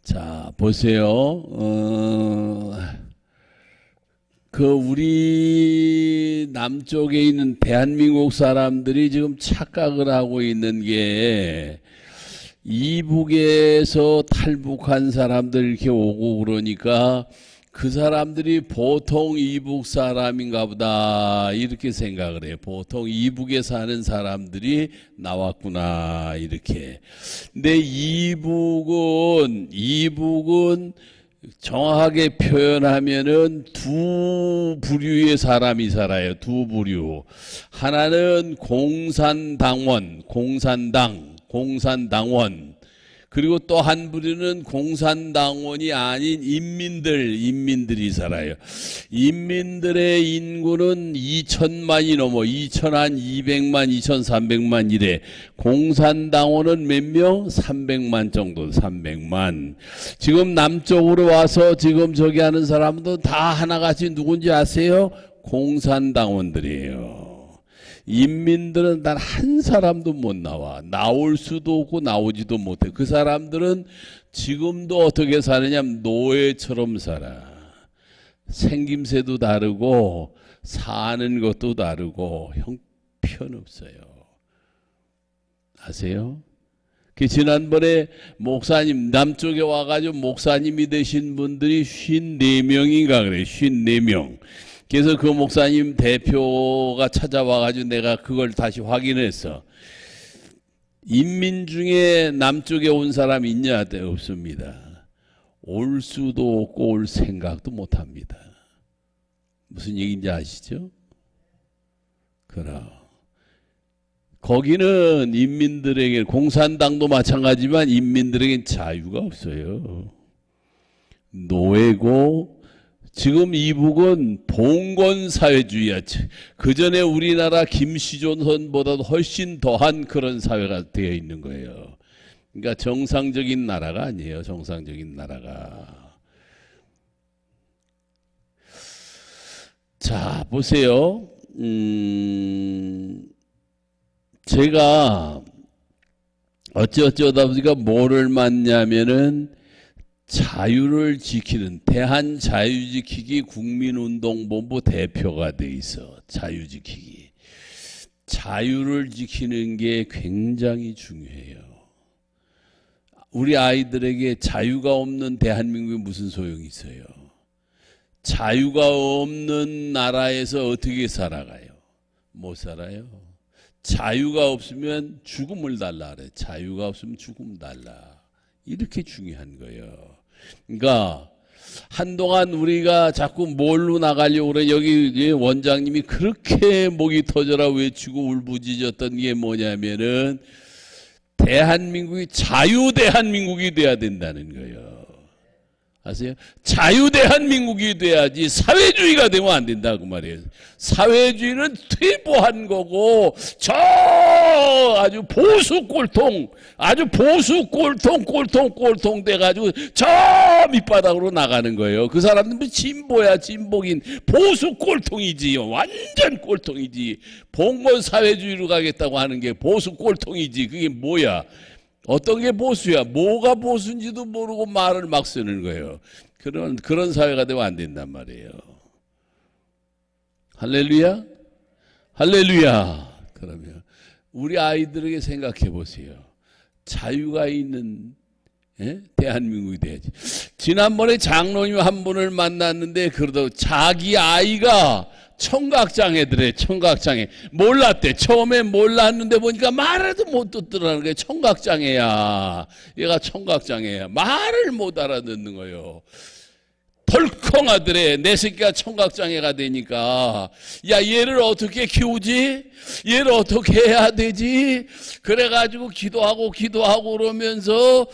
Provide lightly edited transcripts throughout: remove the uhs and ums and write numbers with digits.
자, 보세요. 우리 남쪽에 있는 대한민국 사람들이 지금 착각을 하고 있는 게, 이북에서 탈북한 사람들 이렇게 오고 그러니까 그 사람들이 보통 이북 사람인가 보다 이렇게 생각을 해요. 보통 이북에 사는 사람들이 나왔구나 이렇게. 근데 이북은 정확하게 표현하면은 두 부류의 사람이 살아요. 두 부류. 하나는 공산당원, 공산당원. 그리고 또 한 부류는 공산당원이 아닌 인민들이 살아요. 인민들의 인구는 2천만이 넘어 2,200만, 2,300만 이래. 공산당원은 몇 명? 300만 정도, 300만. 지금 남쪽으로 와서 지금 저기 하는 사람도 다 하나같이 누군지 아세요? 공산당원들이에요. 인민들은 단 한 사람도 못 나와. 나올 수도 없고 나오지도 못해. 그 사람들은 지금도 어떻게 사느냐면 노예처럼 살아. 생김새도 다르고 사는 것도 다르고 형편없어요. 아세요? 지난번에 목사님 남쪽에 와가지고 목사님이 되신 분들이 54명인가 그래. 54명. 그래서 그 목사님 대표가 찾아와가지고 내가 그걸 다시 확인했어. 인민 중에 남쪽에 온 사람 있냐? 없습니다. 올 수도 없고 올 생각도 못합니다. 무슨 얘기인지 아시죠? 그럼 거기는 인민들에게, 공산당도 마찬가지지만 인민들에겐 자유가 없어요. 노예고, 지금 이북은 봉건사회주의야. 그 전에 우리나라 김시조선보다도 훨씬 더한 그런 사회가 되어 있는 거예요. 그러니까 정상적인 나라가 아니에요. 정상적인 나라가. 자, 보세요. 제가 어쩌다 보니까 뭐를 만냐면은 자유를 지키는 대한자유지키기 국민운동본부 대표가 돼 있어. 자유지키기. 자유를 지키는 게 굉장히 중요해요. 우리 아이들에게 자유가 없는 대한민국에 무슨 소용이 있어요? 자유가 없는 나라에서 어떻게 살아가요? 못 살아요. 자유가 없으면 죽음을 달라 그래. 자유가 없으면 죽음 달라. 이렇게 중요한 거예요. 그러니까 한동안 우리가 자꾸 뭘로 나가려고 그래. 여기 원장님이 그렇게 목이 터져라 외치고 울부짖었던 게 뭐냐면은 대한민국이 자유 대한민국이 돼야 된다는 거예요. 아세요? 자유 대한민국이 돼야지 사회주의가 되면 안 된다고 말이에요. 사회주의는 퇴보한 거고 저 아주 보수 꼴통, 아주 보수 꼴통 돼가지고 저 밑바닥으로 나가는 거예요. 그 사람들은 진보야, 진보긴 보수 꼴통이지. 완전 꼴통이지. 봉건 사회주의로 가겠다고 하는 게 보수 꼴통이지. 그게 뭐야? 어떤 게 보수야? 뭐가 보수인지도 모르고 말을 막 쓰는 거예요. 그런 사회가 되면 안 된단 말이에요. 할렐루야? 할렐루야. 그러면 우리 아이들에게 생각해 보세요. 자유가 있는 대한민국이 돼야지. 지난번에 장로님 한 분을 만났는데 그러다 자기 아이가 청각장애들의 청각장애 몰랐대. 처음에 몰랐는데 보니까 말해도 못 듣더라는 거예요. 청각장애야. 얘가 청각장애야. 말을 못 알아듣는 거예요. 덜컹하더래. 내 새끼가 청각장애가 되니까 야 얘를 어떻게 키우지? 얘를 어떻게 해야 되지? 그래가지고 기도하고 그러면서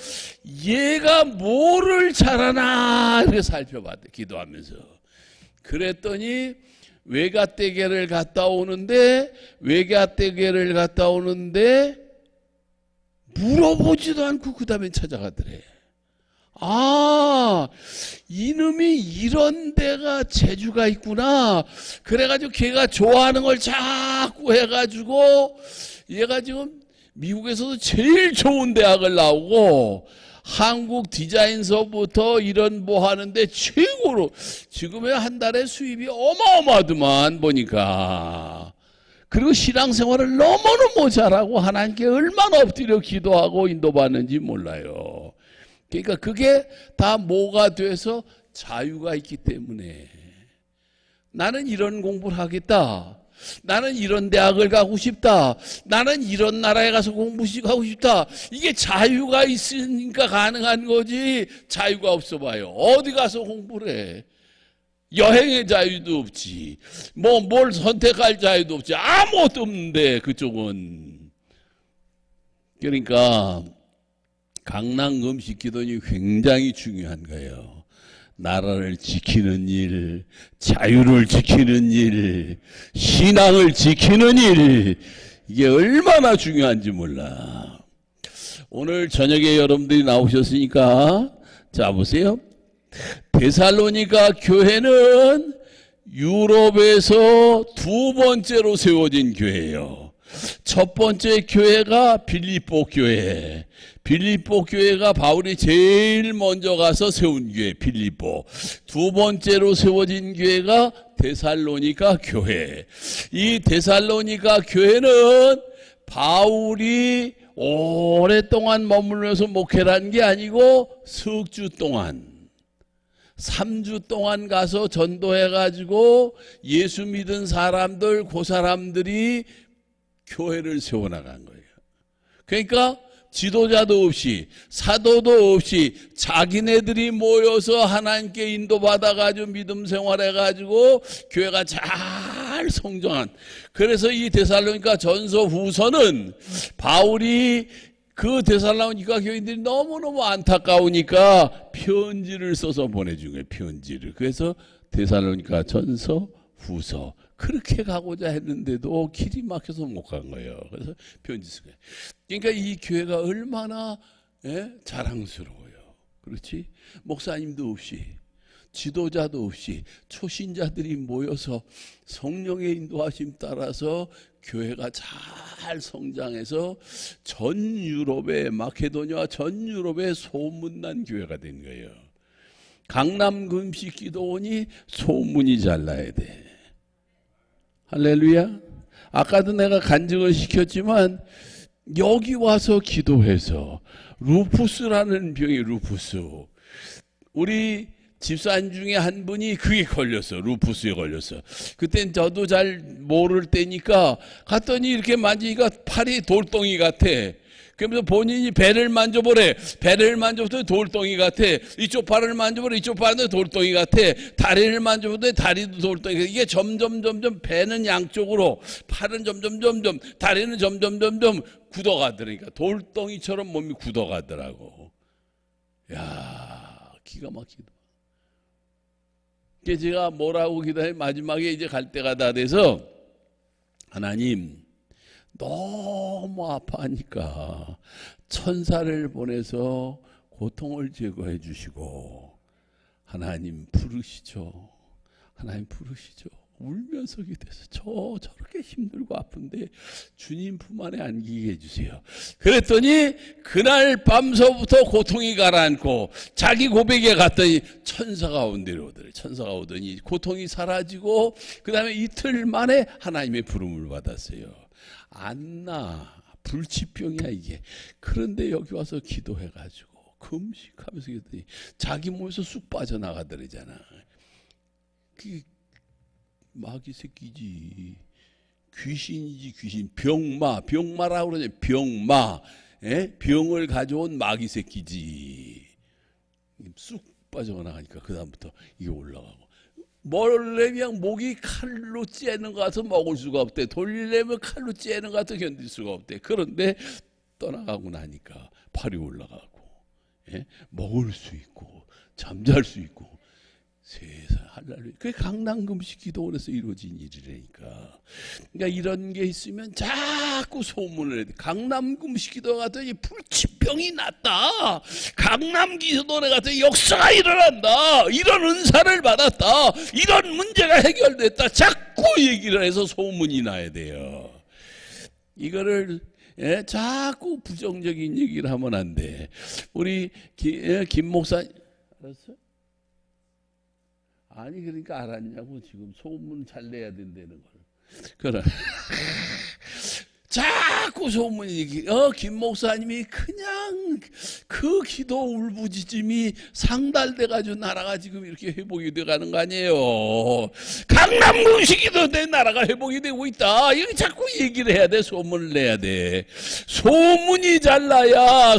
얘가 뭐를 잘하나 이렇게 살펴봤대. 기도하면서. 그랬더니 외가댁에를 갔다 오는데 물어보지도 않고 그 다음에 찾아가더래. 아, 이놈이 이런 데가 재주가 있구나. 그래가지고 걔가 좋아하는 걸 자꾸 해가지고 얘가 지금 미국에서도 제일 좋은 대학을 나오고 한국 디자인서부터 이런 뭐 하는데 최고로 지금의 한 달에 수입이 어마어마하더만 보니까. 그리고 신앙생활을 너무너무 잘하고 하나님께 얼마나 엎드려 기도하고 인도받는지 몰라요. 그러니까 그게 다 뭐가 돼서 자유가 있기 때문에 나는 이런 공부를 하겠다. 나는 이런 대학을 가고 싶다. 나는 이런 나라에 가서 공부하고 싶다. 이게 자유가 있으니까 가능한 거지. 자유가 없어 봐요. 어디 가서 공부를 해. 여행의 자유도 없지. 뭐 뭘 선택할 자유도 없지. 아무것도 없는데 그쪽은. 그러니까 강남 금식 기도는 굉장히 중요한 거예요. 나라를 지키는 일, 자유를 지키는 일, 신앙을 지키는 일, 이게 얼마나 중요한지 몰라. 오늘 저녁에 여러분들이 나오셨으니까 자 보세요. 데살로니가 교회는 유럽에서 두 번째로 세워진 교회예요. 첫 번째 교회가 빌립보 교회. 빌립보 교회가 바울이 제일 먼저 가서 세운 교회 빌립보. 두 번째로 세워진 교회가 데살로니가 교회. 이 데살로니가 교회는 바울이 오랫동안 머물면서 목회를 게 아니고 석 주 동안 3주 동안 가서 전도해가지고 예수 믿은 사람들, 그 사람들이 교회를 세워나간 거예요. 그러니까 지도자도 없이 사도도 없이 자기네들이 모여서 하나님께 인도받아가지고 믿음 생활해가지고 교회가 잘 성장한. 그래서 이 데살로니가 전서 후서는 바울이 그 데살로니가 교인들이 너무너무 안타까우니까 편지를 써서 보내준 거예요. 편지를. 그래서 데살로니가 전서 후서. 그렇게 가고자 했는데도 길이 막혀서 못 간 거예요. 그래서 편지 쓴 거예요. 그러니까 이 교회가 얼마나 자랑스러워요. 그렇지? 목사님도 없이 지도자도 없이 초신자들이 모여서 성령의 인도하심 따라서 교회가 잘 성장해서 전 유럽에 마케도니아 전 유럽에 소문난 교회가 된 거예요. 강남 금식 기도원이 소문이 잘 나야 돼. 할렐루야. 아까도 내가 간증을 시켰지만 여기 와서 기도해서 루푸스라는 병이 루푸스. 우리 집사님 중에 한 분이 그게 걸렸어. 루푸스에 걸렸어. 그땐 저도 잘 모를 때니까 갔더니 이렇게 만지니까 팔이 돌덩이 같아. 그러면서 본인이 배를 만져보래. 배를 만져보더니 돌덩이 같아. 이쪽 팔을 만져보래. 이쪽 팔은 돌덩이 같아. 다리를 만져보더니 다리도 돌덩이 같아. 이게 점점 배는 양쪽으로, 팔은 점점 다리는 점점 굳어가더라니까. 돌덩이처럼 몸이 굳어가더라고. 야, 기가 막히다. 그래서 제가 뭐라고 기도해? 마지막에 이제 갈 때가 다 돼서 하나님 너무 아파하니까 천사를 보내서 고통을 제거해 주시고 하나님 부르시죠. 하나님 부르시죠. 울면서 기도해서 저렇게 힘들고 아픈데 주님 품 안에 안기게 해주세요. 그랬더니 그날 밤서부터 고통이 가라앉고 자기 고백에 갔더니 천사가 온대로 천사가 오더니 고통이 사라지고 그 다음에 이틀 만에 하나님의 부름을 받았어요. 안나 불치병이야 이게. 그런데 여기 와서 기도해가지고 금식하면서 기도했더니 자기 몸에서 쑥 빠져나가더래잖아. 그게 마귀 새끼지. 귀신이지 귀신. 병마라고 그러냐. 병마. 병을 가져온 마귀 새끼지. 쑥 빠져나가니까 그 다음부터 이게 올라가고. 먹으려면 목이 칼로 째는 것 같아서 먹을 수가 없대. 돌리려면 칼로 째는 것 같아서 견딜 수가 없대. 그런데 떠나가고 나니까 팔이 올라가고 먹을 수 있고 잠잘 수 있고 세상 할렐루야. 그게 강남 금식 기도원에서 이루어진 일이라니까. 그러니까 이런 게 있으면 자꾸 소문을 해야 돼. 강남 금식 기도 갔더니 불치병이 났다. 강남 기도원에 갔더니 역사가 일어난다. 이런 은사를 받았다. 이런 문제가 해결됐다. 자꾸 얘기를 해서 소문이 나야 돼요. 이거를 예? 자꾸 부정적인 얘기를 하면 안 돼. 우리 김 목사 알았어? 아니 그러니까 알았냐고. 지금 소문 잘 내야 된다는 걸. 그래. 자꾸 소문이 김 목사님이 그냥 그 기도 울부짖음이 상달돼가지고 나라가 지금 이렇게 회복이 돼가는 거 아니에요. 강남군식이도 내 나라가 회복이 되고 있다. 이거 자꾸 얘기를 해야 돼. 소문을 내야 돼. 소문이 잘 나야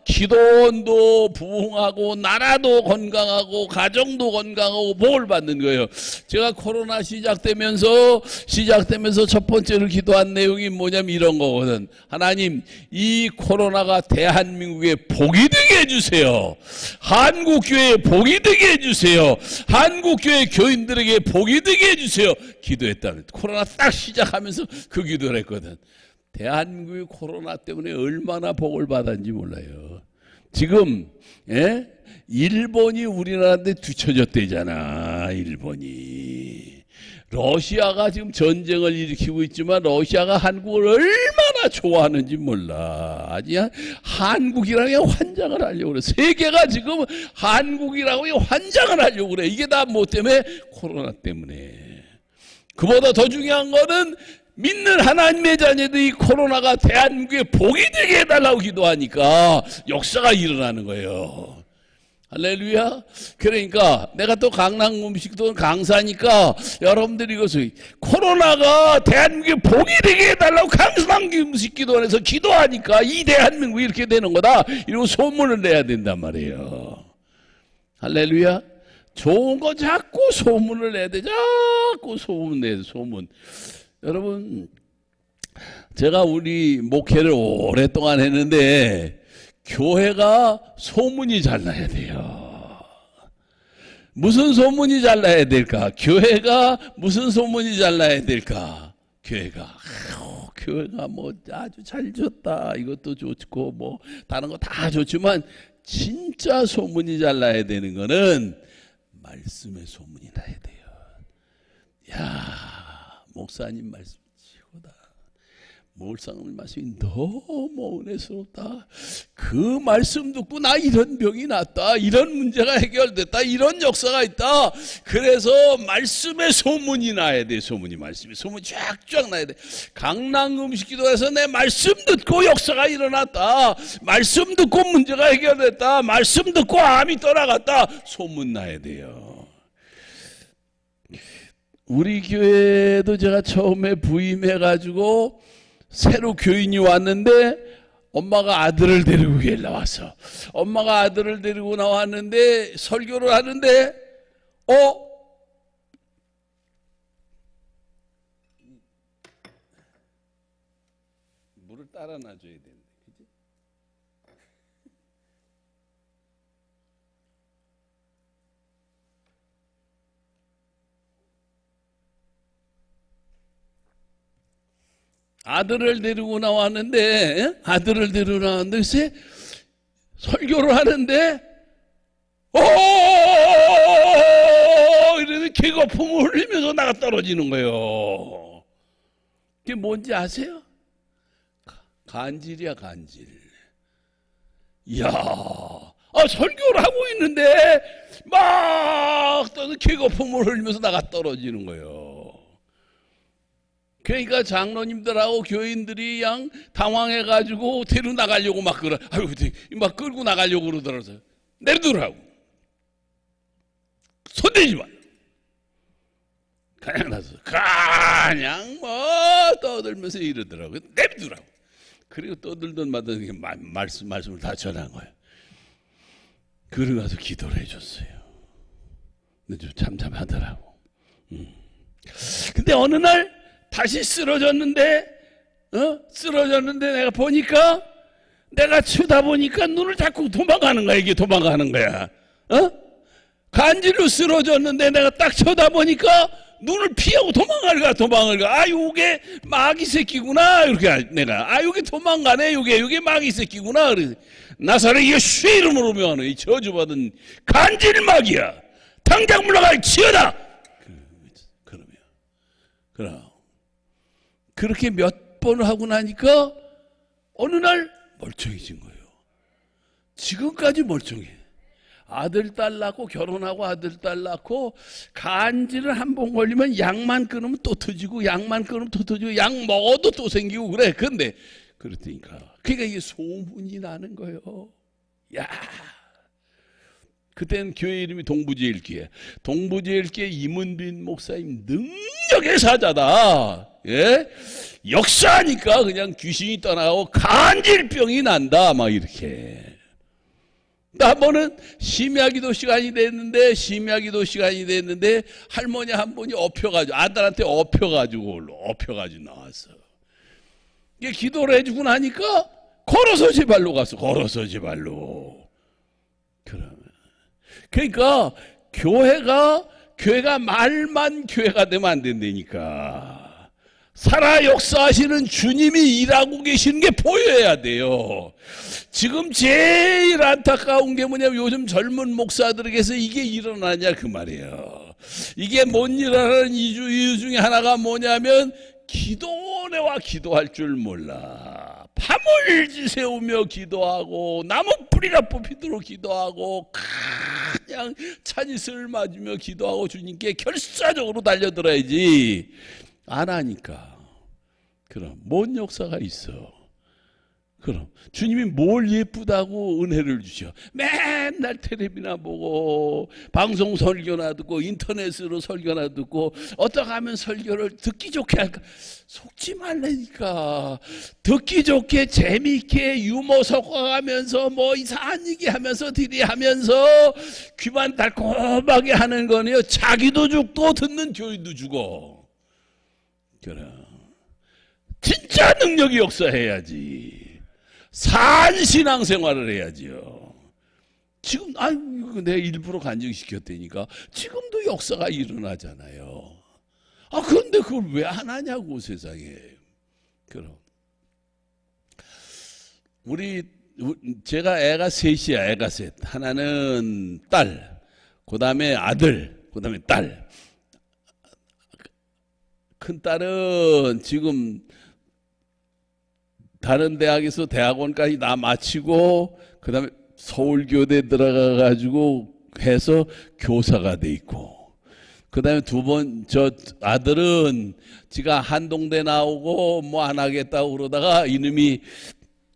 기도원도 부흥하고 나라도 건강하고 가정도 건강하고 복을 받는 거예요. 제가 코로나 시작되면서 첫 번째로 기도한 내용이 뭐냐면 이런 거거든. 하나님, 이 코로나가 대한민국에 복이 되게 해주세요. 한국교회에 복이 되게 해주세요. 한국교회 교인들에게 복이 되게 해주세요. 기도했다는. 코로나 딱 시작하면서 그 기도를 했거든. 대한민국이 코로나 때문에 얼마나 복을 받았는지 몰라요. 지금 일본이 우리나라한테 뒤처졌대잖아. 일본이. 러시아가 지금 전쟁을 일으키고 있지만 러시아가 한국을 얼마나 좋아하는지 몰라. 아니 한국이라고 환장을 하려고 그래. 세계가 지금 한국이라고 환장을 하려고 그래. 이게 다 뭐 때문에? 코로나 때문에. 그보다 더 중요한 거는 믿는 하나님의 자녀들이 코로나가 대한민국에 복이 되게 해달라고 기도하니까 역사가 일어나는 거예요. 할렐루야. 그러니까 내가 또 강남 음식도 강사니까 여러분들이 이것을 코로나가 대한민국에 복이 되게 해달라고 강남 음식 기도원에서 기도하니까 이 대한민국이 이렇게 되는 거다. 이러고 소문을 내야 된단 말이에요. 할렐루야. 좋은 거 자꾸 소문을 내야 돼. 자꾸 소문 내야 돼. 소문. 여러분, 제가 우리 목회를 오랫동안 했는데 교회가 소문이 잘 나야 돼요. 무슨 소문이 잘 나야 될까? 교회가 무슨 소문이 잘 나야 될까? 교회가 뭐 아주 잘 줬다. 이것도 좋고 뭐 다른 거 다 좋지만 진짜 소문이 잘 나야 되는 거는 말씀의 소문이 나야 돼요. 야, 목사님 말씀 최고다. 몰상을 말씀이 너무 은혜스럽다. 그 말씀 듣고 나 이런 병이 났다. 이런 문제가 해결됐다. 이런 역사가 있다. 그래서 말씀의 소문이 나야 돼. 소문이 쫙쫙 나야 돼. 강남 음식기도에서 내 말씀 듣고 역사가 일어났다. 말씀 듣고 문제가 해결됐다. 말씀 듣고 암이 떠나갔다. 소문 나야 돼요. 우리 교회도 제가 처음에 부임해가지고 새로 교인이 왔는데 엄마가 아들을 데리고 교회에 나왔어. 엄마가 아들을 데리고 나왔는데 설교를 하는데 물을 따라 놔줘야 되는데, 그치? 아들을 데리고 나왔는데 글쎄 설교를 하는데 이래서 개거품을 흘리면서 나가 떨어지는 거예요. 그게 뭔지 아세요? 간질이야, 간질. 이야, 설교를 하고 있는데 막 떠서 개거품을 흘리면서 나가 떨어지는 거예요. 그러니까 장로님들하고 교인들이 양 당황해가지고 데리고 나가려고 막 막 끌고 나가려고 그러더라고요. 내려두라고. 손대지 마. 그냥 뭐 떠들면서 이러더라고요. 내려두라고. 그리고 떠들던 마다 말씀을 다 전한 거예요. 그러고 가서 기도를 해줬어요. 근데 좀 참참하더라고. 근데 어느 날 다시 쓰러졌는데 내가 보니까 내가 쳐다보니까 눈을 자꾸 도망가는 거야. 이게 도망가는 거야. 간질로 쓰러졌는데 내가 딱 쳐다보니까 눈을 피하고 도망을 가. 요게 마귀 새끼구나. 이렇게 내가 요게 도망가네. 요게 마귀 새끼구나. 그래. 나사렛 예수의 이름으로 명하는 이 저주받은 간질 마귀야. 당장 물러가 치어다. 그러면 그렇게 몇 번을 하고 나니까 어느 날 멀쩡해진 거예요. 지금까지 멀쩡해. 아들, 딸 낳고 결혼하고 아들, 딸 낳고 간질을 한 번 걸리면 약만 끊으면 또 터지고 약만 끊으면 또 터지고 약 먹어도 또 생기고 그래. 근데 그렇다니까. 그러니까 이게 소문이 나는 거예요. 야, 그때는 교회 이름이 동부제일교회. 동부제일교회 이문빈 목사님 능력의 사자다. 예? 역사하니까 그냥 귀신이 떠나고 간질병이 난다. 막 이렇게. 한 번은 심야기도 시간이 됐는데 할머니 한 분이 엎혀가지고 아들한테 엎혀가지고 나왔어. 이게 기도를 해주고 나니까 걸어서 제 발로 갔어. 걸어서 제 발로. 그러니까 교회가 말만 교회가 되면 안 된다니까. 살아 역사하시는 주님이 일하고 계시는 게 보여야 돼요. 지금 제일 안타까운 게 뭐냐면 요즘 젊은 목사들에게서 이게 일어나냐 그 말이에요. 이게 못 일어나는 이유 중에 하나가 뭐냐면 기도원에와 기도할 줄 몰라. 밤을 지새우며 기도하고 나무 뿌리가 뽑히도록 기도하고 그냥 찬이슬 맞으며 기도하고 주님께 결사적으로 달려들어야지. 안 하니까. 그럼 뭔 역사가 있어? 그럼 주님이 뭘 예쁘다고 은혜를 주셔? 맨날 텔레비나 보고 방송 설교나 듣고 인터넷으로 설교나 듣고 어떻게 하면 설교를 듣기 좋게 할까? 속지 말라니까. 듣기 좋게 재미있게 유머 섞어가면서 뭐 이상한 얘기하면서 딜이하면서 귀만 달콤하게 하는 거네요. 자기도 죽고 듣는 교인도 죽어. 그래. 진짜 능력이 역사해야지. 산 신앙생활을 해야지요. 지금 이거 내가 일부러 간증시켰다니까. 지금도 역사가 일어나잖아요. 그런데 그걸 왜 안 하냐고 세상에. 그럼 제가 애가 셋이야. 애가 셋. 하나는 딸, 그 다음에 아들, 그 다음에 딸. 큰 딸은 지금 다른 대학에서 대학원까지 다 마치고 그 다음에 서울교대 들어가 가지고 해서 교사가 돼 있고, 그 다음에 저 아들은 지가 한동대 나오고 뭐 안 하겠다고 그러다가 이놈이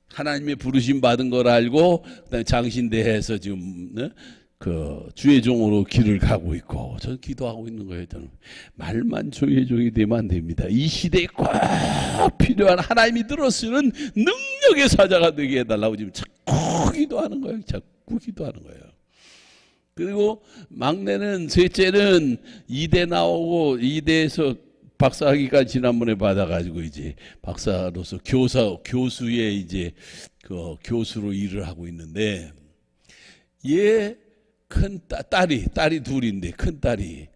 하나님의 부르심 받은 걸 알고 그 다음에 장신대에서 지금 그 주의 종으로 길을 가고 있고, 저는 기도하고 있는 거예요. 저는 말만 주의 종이 되면 안 됩니다. 이 시대에 꼭 필요한 하나님이 들어쓰는 능력의 사자가 되게 해달라고 지금 자꾸 기도하는 거예요. 자꾸 기도하는 거예요. 그리고 막내는, 셋째는 이대 나오고 이대에서 박사학위까지 지난번에 받아가지고 이제 박사로서 교수의 이제 그 교수로 일을 하고 있는데, 얘 큰 딸이 둘인데, 큰 딸이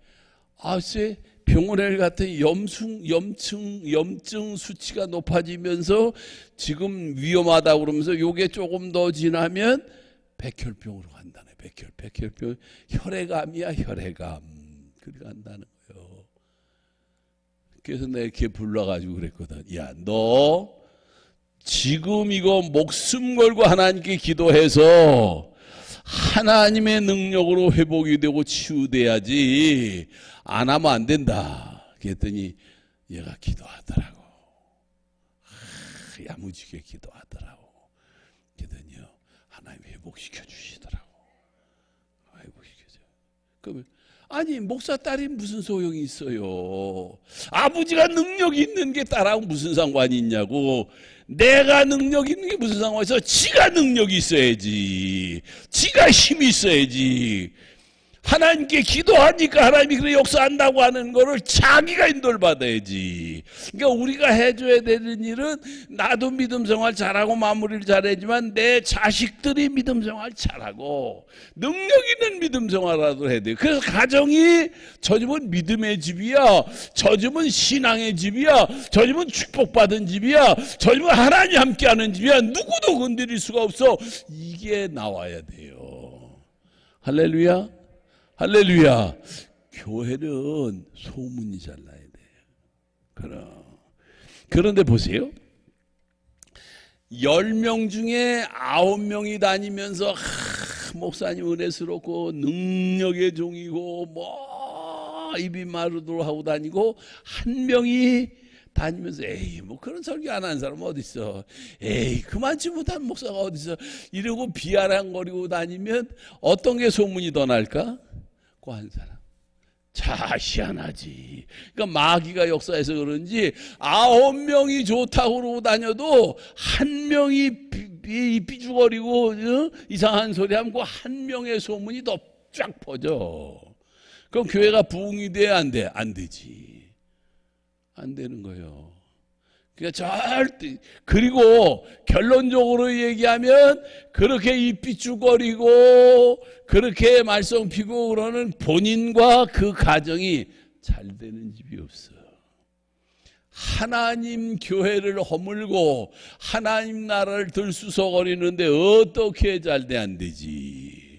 글쎄 병원에 갔더니 염증 수치가 높아지면서 지금 위험하다고 그러면서 요게 조금 더 지나면 백혈병으로 간다네. 백혈병. 혈액암이야, 혈액암. 그렇게 간다는 거예요. 그래서 내가 이렇게 불러가지고 그랬거든. 야, 너 지금 이거 목숨 걸고 하나님께 기도해서 하나님의 능력으로 회복이 되고 치유돼야지 안 하면 안 된다. 그랬더니 얘가 기도하더라고. 야무지게 기도하더라고. 그랬더니요, 하나님 회복시켜 주시더라고. 회복시켜줘. 그러면 아니, 목사 딸이 무슨 소용이 있어요? 아버지가 능력이 있는 게 딸하고 무슨 상관이 있냐고. 내가 능력 있는 게 무슨 상관이 있어? 지가 능력이 있어야지. 지가 힘이 있어야지. 하나님께 기도하니까 하나님이 그래 역사한다고 하는 거를 자기가 인도를 받아야지. 그러니까 우리가 해줘야 되는 일은, 나도 믿음 생활 잘하고 마무리를 잘하지만 내 자식들이 믿음 생활 잘하고 능력 있는 믿음 생활라도 해야 돼. 그래서 가정이 저 집은 믿음의 집이야, 저 집은 신앙의 집이야, 저 집은 축복받은 집이야, 저 집은 하나님 함께하는 집이야, 누구도 건드릴 수가 없어. 이게 나와야 돼요. 할렐루야. 할렐루야. 교회는 소문이 잘 나야 돼요. 그럼 그런데 보세요. 10명 중에 9명이 다니면서 목사님 은혜스럽고 능력의 종이고 뭐 입이 마르도록 하고 다니고, 한 명이 다니면서 에이 뭐 그런 설교 안 하는 사람 어디 있어, 에이 그만치 못한 목사가 어디 있어, 이러고 비아랑거리고 다니면 어떤 게 소문이 더 날까? 그 한 사람. 자, 희한하지. 그러니까 마귀가 역사해서 그런지 9명이 좋다고 그러고 다녀도 한 명이 삐죽거리고 이상한 소리 하면 그 한 명의 소문이 더 쫙 퍼져. 그럼 교회가 부흥이 돼, 안 돼? 안 되지. 안 되는 거예요. 그러니까 절대. 그리고 결론적으로 얘기하면 그렇게 입 삐죽거리고 그렇게 말썽 피고 그러는 본인과 그 가정이 잘 되는 집이 없어. 하나님 교회를 허물고 하나님 나라를 들쑤서거리는데 어떻게 잘 돼? 안 되지.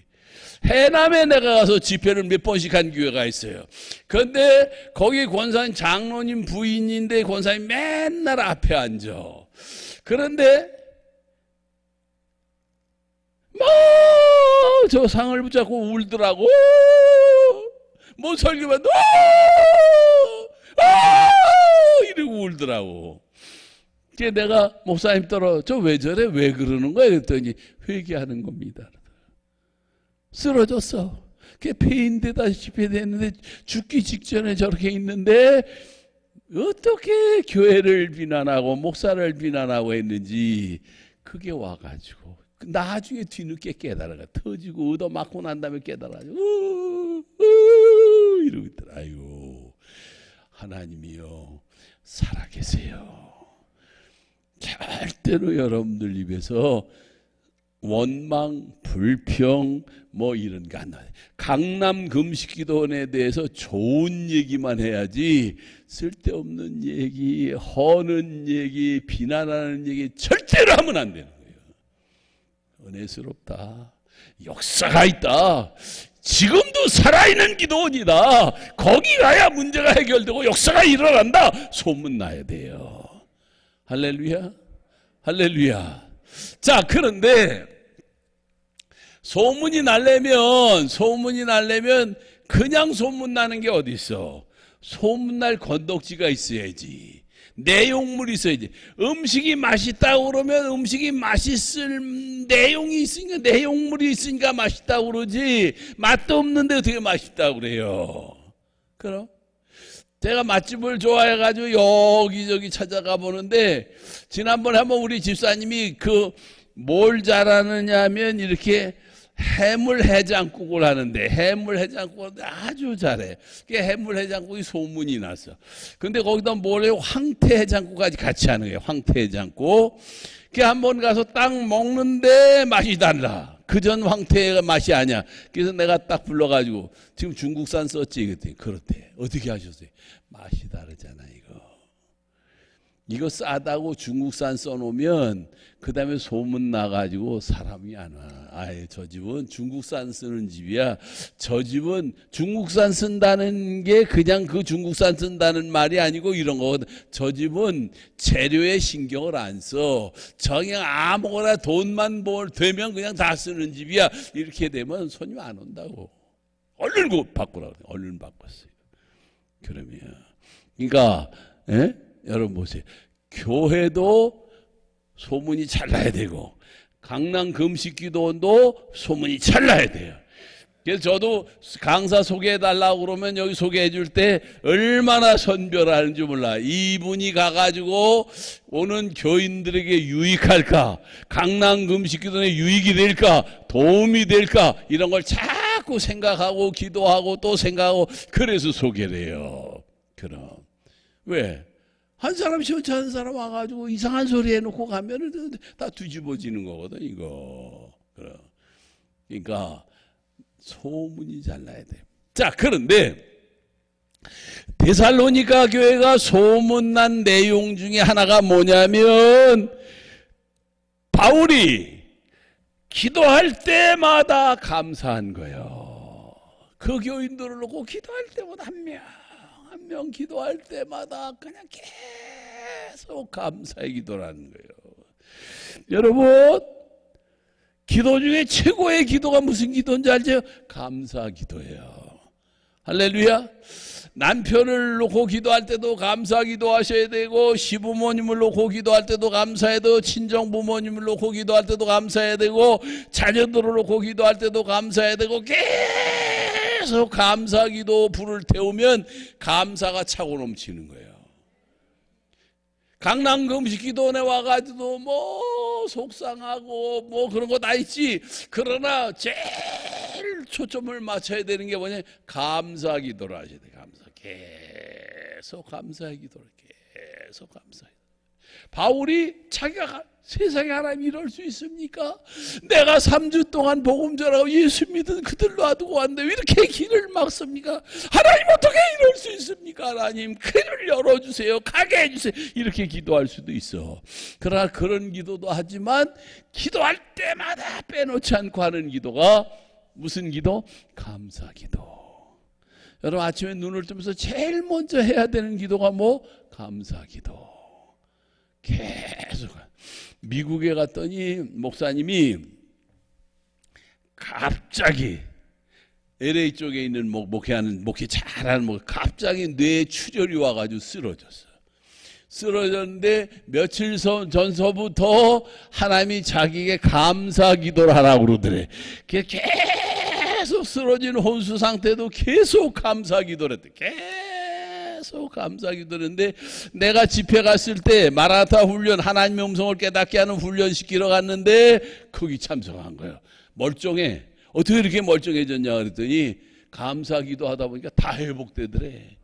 해남에 내가 가서 집회를 몇 번씩 한 교회가 있어요. 그런데 거기 권사님 장로님 부인인데 권사님 맨날 앞에 앉아. 그런데 뭐 저 상을 붙잡고 울더라고. 뭐 설교만 이러고 울더라고. 그래서 내가 목사님 따라 저 왜 저래? 왜 그러는 거야? 그랬더니 회개하는 겁니다. 쓰러졌어. 그게 폐인되다시피 됐는데 죽기 직전에 저렇게 있는데 어떻게 교회를 비난하고 목사를 비난하고 했는지 그게 와가지고 나중에 뒤늦게 깨달아가 터지고 얻어 맞고 난 다음에 깨달아가지고 이러고 있더라. 아이고 하나님이요 살아계세요. 절대로 여러분들 입에서 원망, 불평 뭐 이런 거 안 나와요. 강남 금식기도원에 대해서 좋은 얘기만 해야지 쓸데없는 얘기, 허는 얘기, 비난하는 얘기 절대로 하면 안 되는 거예요. 은혜스럽다. 역사가 있다. 지금도 살아있는 기도원이다. 거기 가야 문제가 해결되고 역사가 일어난다. 소문나야 돼요. 할렐루야. 할렐루야. 자, 그런데 소문이 날려면 그냥 소문나는 게 어디 있어? 소문날 건덕지가 있어야지. 내용물이 있어야지. 음식이 맛있다고 그러면 음식이 맛있을 내용이 있으니까, 내용물이 있으니까 맛있다고 그러지, 맛도 없는데 어떻게 맛있다고 그래요? 그럼 제가 맛집을 좋아해가지고 여기저기 찾아가 보는데, 지난번에 한번 우리 집사님이 뭘 잘하느냐 하면 이렇게 해물 해장국을 하는데, 해물 해장국을 아주 잘해. 해물 해장국이 소문이 났어. 근데 거기다 뭘 해요? 황태 해장국까지 같이 하는 거예요. 황태 해장국. 한번 가서 딱 먹는데 맛이 달라. 그전 황태가 맛이 아니야. 그래서 내가 딱 불러가지고 지금 중국산 썼지? 그랬더니 그렇대. 어떻게 하셨어요? 맛이 다르잖아 이거 싸다고 중국산 써놓으면 그 다음에 소문 나가지고 사람이 안 와. 아예 저 집은 중국산 쓰는 집이야. 저 집은 중국산 쓴다는 게 그냥 그 중국산 쓴다는 말이 아니고 이런 거거든. 저 집은 재료에 신경을 안 써. 그냥 아무거나 돈만 되면 그냥 다 쓰는 집이야. 이렇게 되면 손님 안 온다고. 얼른 바꾸라고. 얼른 바꿨어요. 그러면 그러니까 여러분 보세요. 교회도 소문이 잘 나야 되고 강남 금식기도원도 소문이 잘 나야 돼요. 그래서 저도 강사 소개해달라고 그러면 여기 소개해줄 때 얼마나 선별하는지 몰라. 이분이 가가지고 오는 교인들에게 유익할까, 강남 금식기도원에 유익이 될까, 도움이 될까, 이런 걸 자꾸 생각하고 기도하고 또 생각하고 그래서 소개를 해요. 그럼 왜? 한 사람 시원찮은 사람 와가지고 이상한 소리 해놓고 가면은 다 뒤집어지는 거거든, 이거. 그러니까 소문이 잘 나야 돼. 자, 그런데 데살로니가 교회가 소문난 내용 중에 하나가 뭐냐면 바울이 기도할 때마다 감사한 거예요. 그 교인들을 놓고 기도할 때마다 한 명 기도할 때마다 그냥 계속 감사의 기도라는 거예요. 여러분, 기도 중에 최고의 기도가 무슨 기도인지 알죠? 감사 기도예요. 할렐루야. 남편을 놓고 기도할 때도 감사 기도하셔야 되고, 시부모님을 놓고 기도할 때도 감사해야 되고, 친정부모님을 놓고 기도할 때도 감사해야 되고, 자녀들을 놓고 기도할 때도 감사해야 되고, 계속 감사 기도 불을 태우면 감사가 차고 넘치는 거예요. 강남금식 기도원에 와가지고 뭐 속상하고 뭐 그런 거 다 있지. 그러나 제일 초점을 맞춰야 되는 게 뭐냐? 감사 기도를 하셔야 돼요. 감사. 계속 감사의 기도를 계속 감사해. 바울이 자기가 세상에 하나님 이럴 수 있습니까? 내가 3주 동안 복음 전하고 예수 믿은 그들 놔두고 왔는데 왜 이렇게 길을 막습니까? 하나님 어떻게 이럴 수 있습니까? 하나님 길을 열어주세요. 가게 해주세요. 이렇게 기도할 수도 있어. 그러나 그런 기도도 하지만 기도할 때마다 빼놓지 않고 하는 기도가 무슨 기도? 감사 기도. 여러분 아침에 눈을 뜨면서 제일 먼저 해야 되는 기도가 뭐? 감사 기도. 계속. 미국에 갔더니 목사님이 갑자기 LA 쪽에 있는 목회 잘하는 갑자기 뇌에 출혈이 와가지고 쓰러졌어. 쓰러졌는데 며칠 전서부터 하나님이 자기에게 감사 기도를 하라고 그러더래. 계속 쓰러진 혼수 상태도 계속 감사 기도를 했대. 계속 감사 기도를 했는데, 내가 집회 갔을 때 마라타 훈련, 하나님의 음성을 깨닫게 하는 훈련 시키러 갔는데 거기 참석한 거예요. 멀쩡해. 어떻게 이렇게 멀쩡해졌냐 그랬더니 감사 기도하다 보니까 다 회복되더래.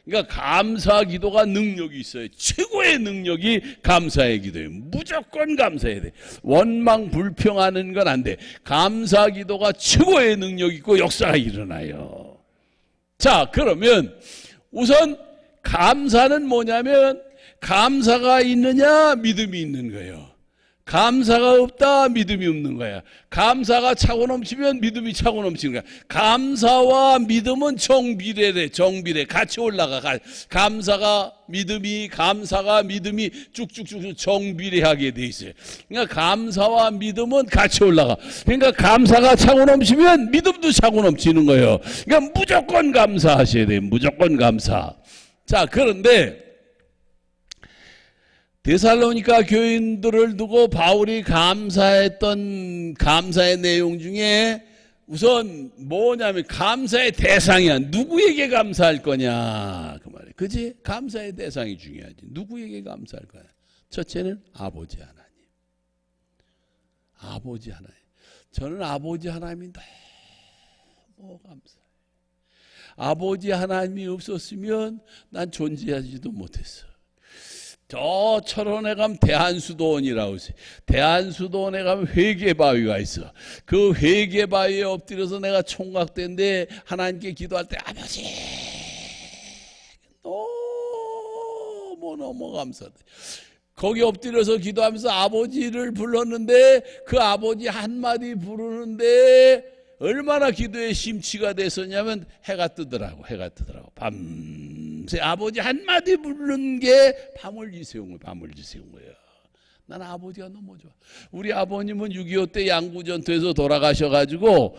그러니까 감사 기도가 능력이 있어요. 최고의 능력이 감사의 기도예요. 무조건 감사해야 돼. 원망 불평하는 건 안 돼. 감사 기도가 최고의 능력이 있고 역사가 일어나요. 자, 그러면 우선 감사는 뭐냐면, 감사가 있느냐 믿음이 있는 거예요. 감사가 없다 믿음이 없는 거야. 감사가 차고 넘치면 믿음이 차고 넘치는 거야. 감사와 믿음은 정비례래. 정비례 같이 올라가. 감사가 믿음이 쭉쭉쭉 정비례하게 돼 있어요. 그러니까 감사와 믿음은 같이 올라가. 그러니까 감사가 차고 넘치면 믿음도 차고 넘치는 거예요. 그러니까 무조건 감사하셔야 돼요. 무조건 감사. 자, 그런데 데살로니가 교인들을 두고 바울이 감사했던 감사의 내용 중에 우선 뭐냐면 감사의 대상이야. 누구에게 감사할 거냐 그 말이에요. 그지? 감사의 대상이 중요하지. 누구에게 감사할 거냐. 첫째는 아버지 하나님. 아버지 하나님. 저는 아버지 하나님이 너무 감사해요. 아버지 하나님이 없었으면 난 존재하지도 못했어. 저 철원에 가면 대한수도원이라고 있어요. 대한수도원에 가면 회개바위가 있어. 그 회개바위에 엎드려서 내가 총각된데 하나님께 기도할 때 아버지 너무 감사해. 거기 엎드려서 기도하면서 아버지를 불렀는데 그 아버지 한마디 부르는데 얼마나 기도에 심취가 됐었냐면 해가 뜨더라고. 밤새 아버지 한마디 부르는 게 밤을 지새운 거예요. 나는 아버지가 너무 좋아. 우리 아버님은 6.25 때 양구전투에서 돌아가셔가지고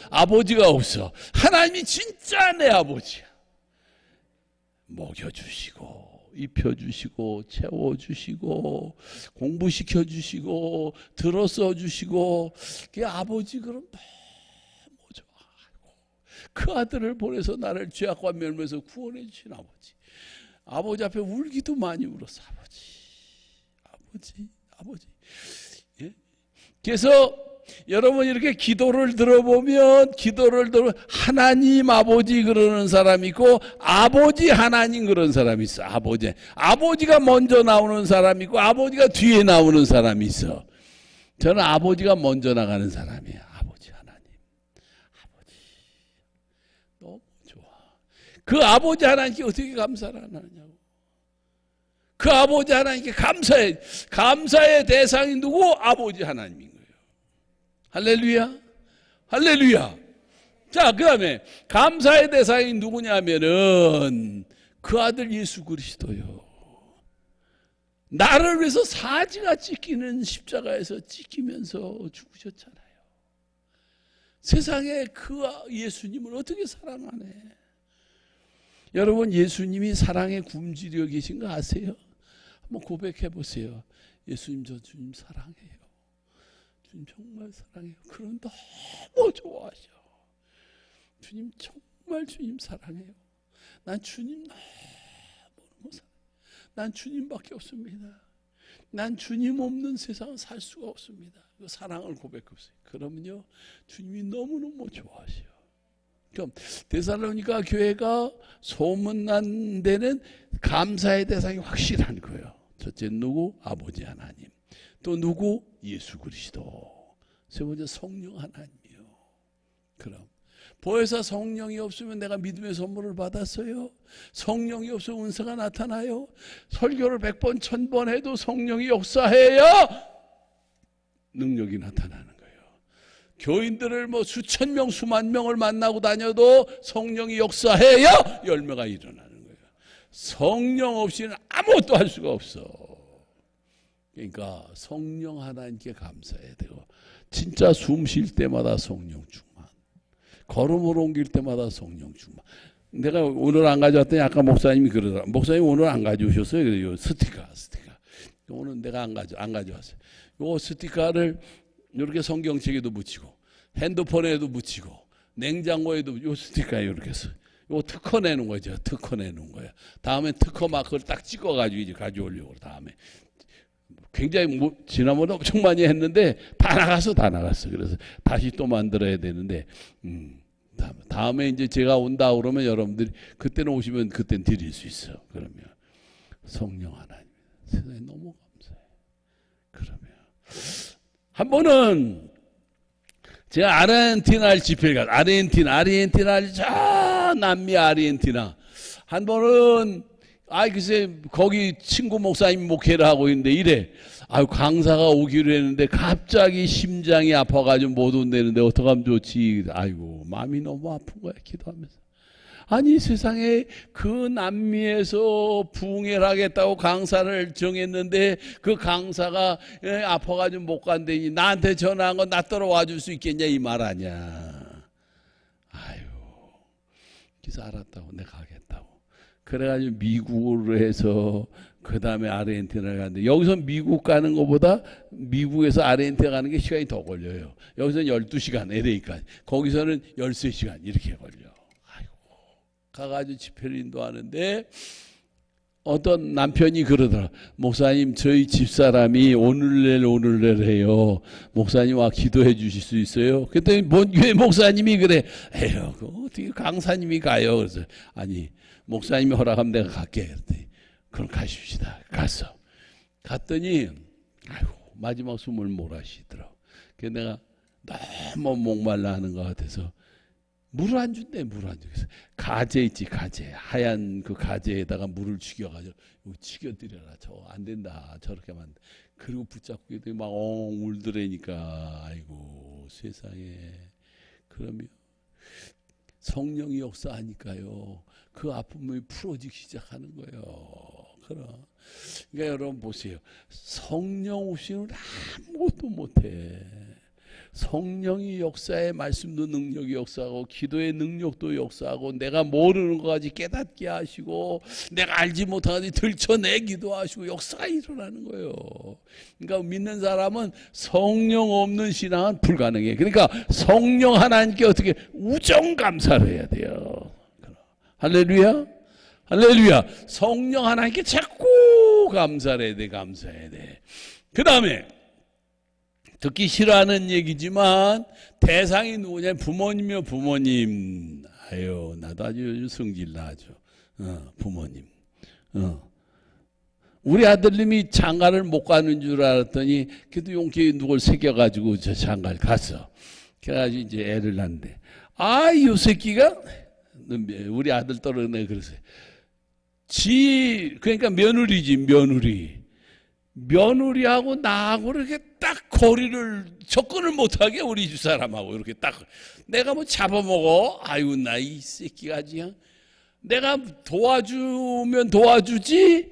아버지가 없어. 하나님이 진짜 내 아버지야. 먹여주시고 입혀주시고 채워주시고 공부시켜주시고 들어써주시고 그 아버지 그럼 너무 좋아하고 그 아들을 보내서 나를 죄악과 멸망에서 구원해 주신 아버지 앞에 울기도 많이 울었어. 아버지. 예? 그래서 여러분 이렇게 기도를 들어보면 하나님 아버지 그러는 사람이 있고 아버지 하나님 그런 사람이 있어. 아버지가 먼저 나오는 사람이 있고 아버지가 뒤에 나오는 사람이 있어. 저는 아버지가 먼저 나가는 사람이에요. 아버지 하나님. 너무 좋아. 그 아버지 하나님께 어떻게 감사를 안 하냐고. 그 아버지 하나님께 감사의 대상이 누구? 아버지 하나님인 거예요. 할렐루야. 자, 그 다음에 감사의 대상이 누구냐면은 그 아들 예수 그리스도요. 나를 위해서 사지가 찢기는 십자가에서 찢기면서 죽으셨잖아요. 세상에 그 예수님을 어떻게 사랑하네. 여러분, 예수님이 사랑의 굶주려 계신 거 아세요? 한번 고백해 보세요. 예수님, 저 주님 사랑해요. 주님 정말 사랑해요. 그럼 너무 좋아하셔. 주님 정말 주님 사랑해요. 난 주님 너무 사랑해요. 난 주님밖에 없습니다. 난 주님 없는 세상은 살 수가 없습니다. 그 사랑을 고백했어요. 그러면요, 주님이 너무너무 좋아하셔요. 그럼 데살로니가 교회가 소문난 데는 감사의 대상이 확실한 거예요. 첫째 누구? 아버지 하나님. 또 누구? 예수 그리스도. 세 번째 성령 하나님이요. 그럼 보혜사 성령이 없으면 내가 믿음의 선물을 받았어요? 성령이 없으면 은사가 나타나요? 설교를 100번 1000번 해도 성령이 역사해야 능력이 나타나는 거예요. 교인들을 뭐 수천 명 수만 명을 만나고 다녀도 성령이 역사해야 열매가 일어나는 거예요. 성령 없이는 아무것도 할 수가 없어. 그러니까 성령 하나님께 감사해야 되고, 진짜 숨 쉴 때마다 성령 충만, 걸음을 옮길 때마다 성령 충만. 내가 오늘 안 가져왔더니 아까 목사님이 그러더라. 목사님 오늘 안 가져오셨어요? 그래요. 스티커. 오늘 내가 안 가져왔어요. 요 스티커를 이렇게 성경책에도 붙이고, 핸드폰에도 붙이고, 냉장고에도 요 스티커에 이렇게 써. 요 특허 내는 거죠. 특허 내는 거야. 다음에 특허 마크를 딱 찍어가지고 이제 가져오려고. 다음에 굉장히 지난번에 엄청 많이 했는데 다 나갔어. 그래서 다시 또 만들어야 되는데, 다음에 이제 제가 온다 그러면 여러분들이 그때는 오시면 그때는 드릴 수 있어. 그러면 성령 하나님, 세상에 너무 감사해. 그러면 한 번은 제가 아르헨티나를 집회를 갔어요. 아르헨티나 저 남미 아르헨티나. 한 번은 글쎄 거기 친구 목사님 목회를 하고 있는데 이래. 강사가 오기로 했는데 갑자기 심장이 아파가지고 못 온다는데 어떡하면 좋지. 아이고 마음이 너무 아픈 거야, 기도하면서. 아니 세상에 그 남미에서 부흥회를 하겠다고 강사를 정했는데 그 강사가 아파가지고 못 간다니 나한테 전화한 건 나 따라와 줄 수 있겠냐 이 말 아니야. 아유, 그래서 알았다고 내가 가겠다고. 그래가지고 미국으로 해서 그 다음에 아르헨티나를 갔는데, 여기서 미국 가는 것보다 미국에서 아르헨티나 가는 게 시간이 더 걸려요. 여기서는 12시간 LA까지, 거기서는 13시간 이렇게 걸려. 아이고, 가가지고 집회를 인도하는데 어떤 남편이 그러더라. 목사님 저희 집사람이 오늘 내일 해요. 목사님 와 기도해 주실 수 있어요? 그랬더니 뭔 교회 목사님이 그래. 에휴 어떻게 강사님이 가요? 그래서 아니 목사님이 허락하면 내가 갈게. 그랬더니 그럼 가십시다. 갔더니 아이고 마지막 숨을 몰아쉬더라고. 그래서 내가 너무 목말라 하는 것 같아서 물을 안 준대. 그래서 가재 있지, 가재. 하얀 그 가재에다가 물을 죽여가지고 죽여드려라. 저거 안 된다. 저렇게만. 그리고 붙잡고 있더니 막 울더라니까. 아이고 세상에. 그러면 성령이 역사하니까요, 그 아픔이 풀어지기 시작하는 거예요. 그러니까 여러분 보세요. 성령 없이는 아무것도 못해. 성령이 역사해. 말씀도 능력이 역사하고, 기도의 능력도 역사하고, 내가 모르는 것까지 깨닫게 하시고, 내가 알지 못한 것까지 들춰내기도 하시고, 역사가 일어나는 거예요. 그러니까 믿는 사람은 성령 없는 신앙은 불가능해. 그러니까 성령 하나님께 어떻게 우정 감사를 해야 돼요. 할렐루야. 성령 하나님께 자꾸 감사해야 돼. 그 다음에 듣기 싫어하는 얘기지만 대상이 누구냐? 부모님이요. 부모님. 아유 나도 아주 요즘 성질 나죠. 부모님. 우리 아들님이 장가를 못 가는 줄 알았더니 그래도 용케 누굴 새겨가지고 저 장가를 갔어. 그래가지고 이제 애를 낳는데, 이 새끼가 우리 아들 떨어내 그러세요. 그러니까 며느리하고 나하고 이렇게 딱 거리를 접근을 못하게 우리 집사람하고 이렇게 딱 내가 뭐 잡아먹어. 아이고 나 이 새끼가 그냥 내가 도와주면 도와주지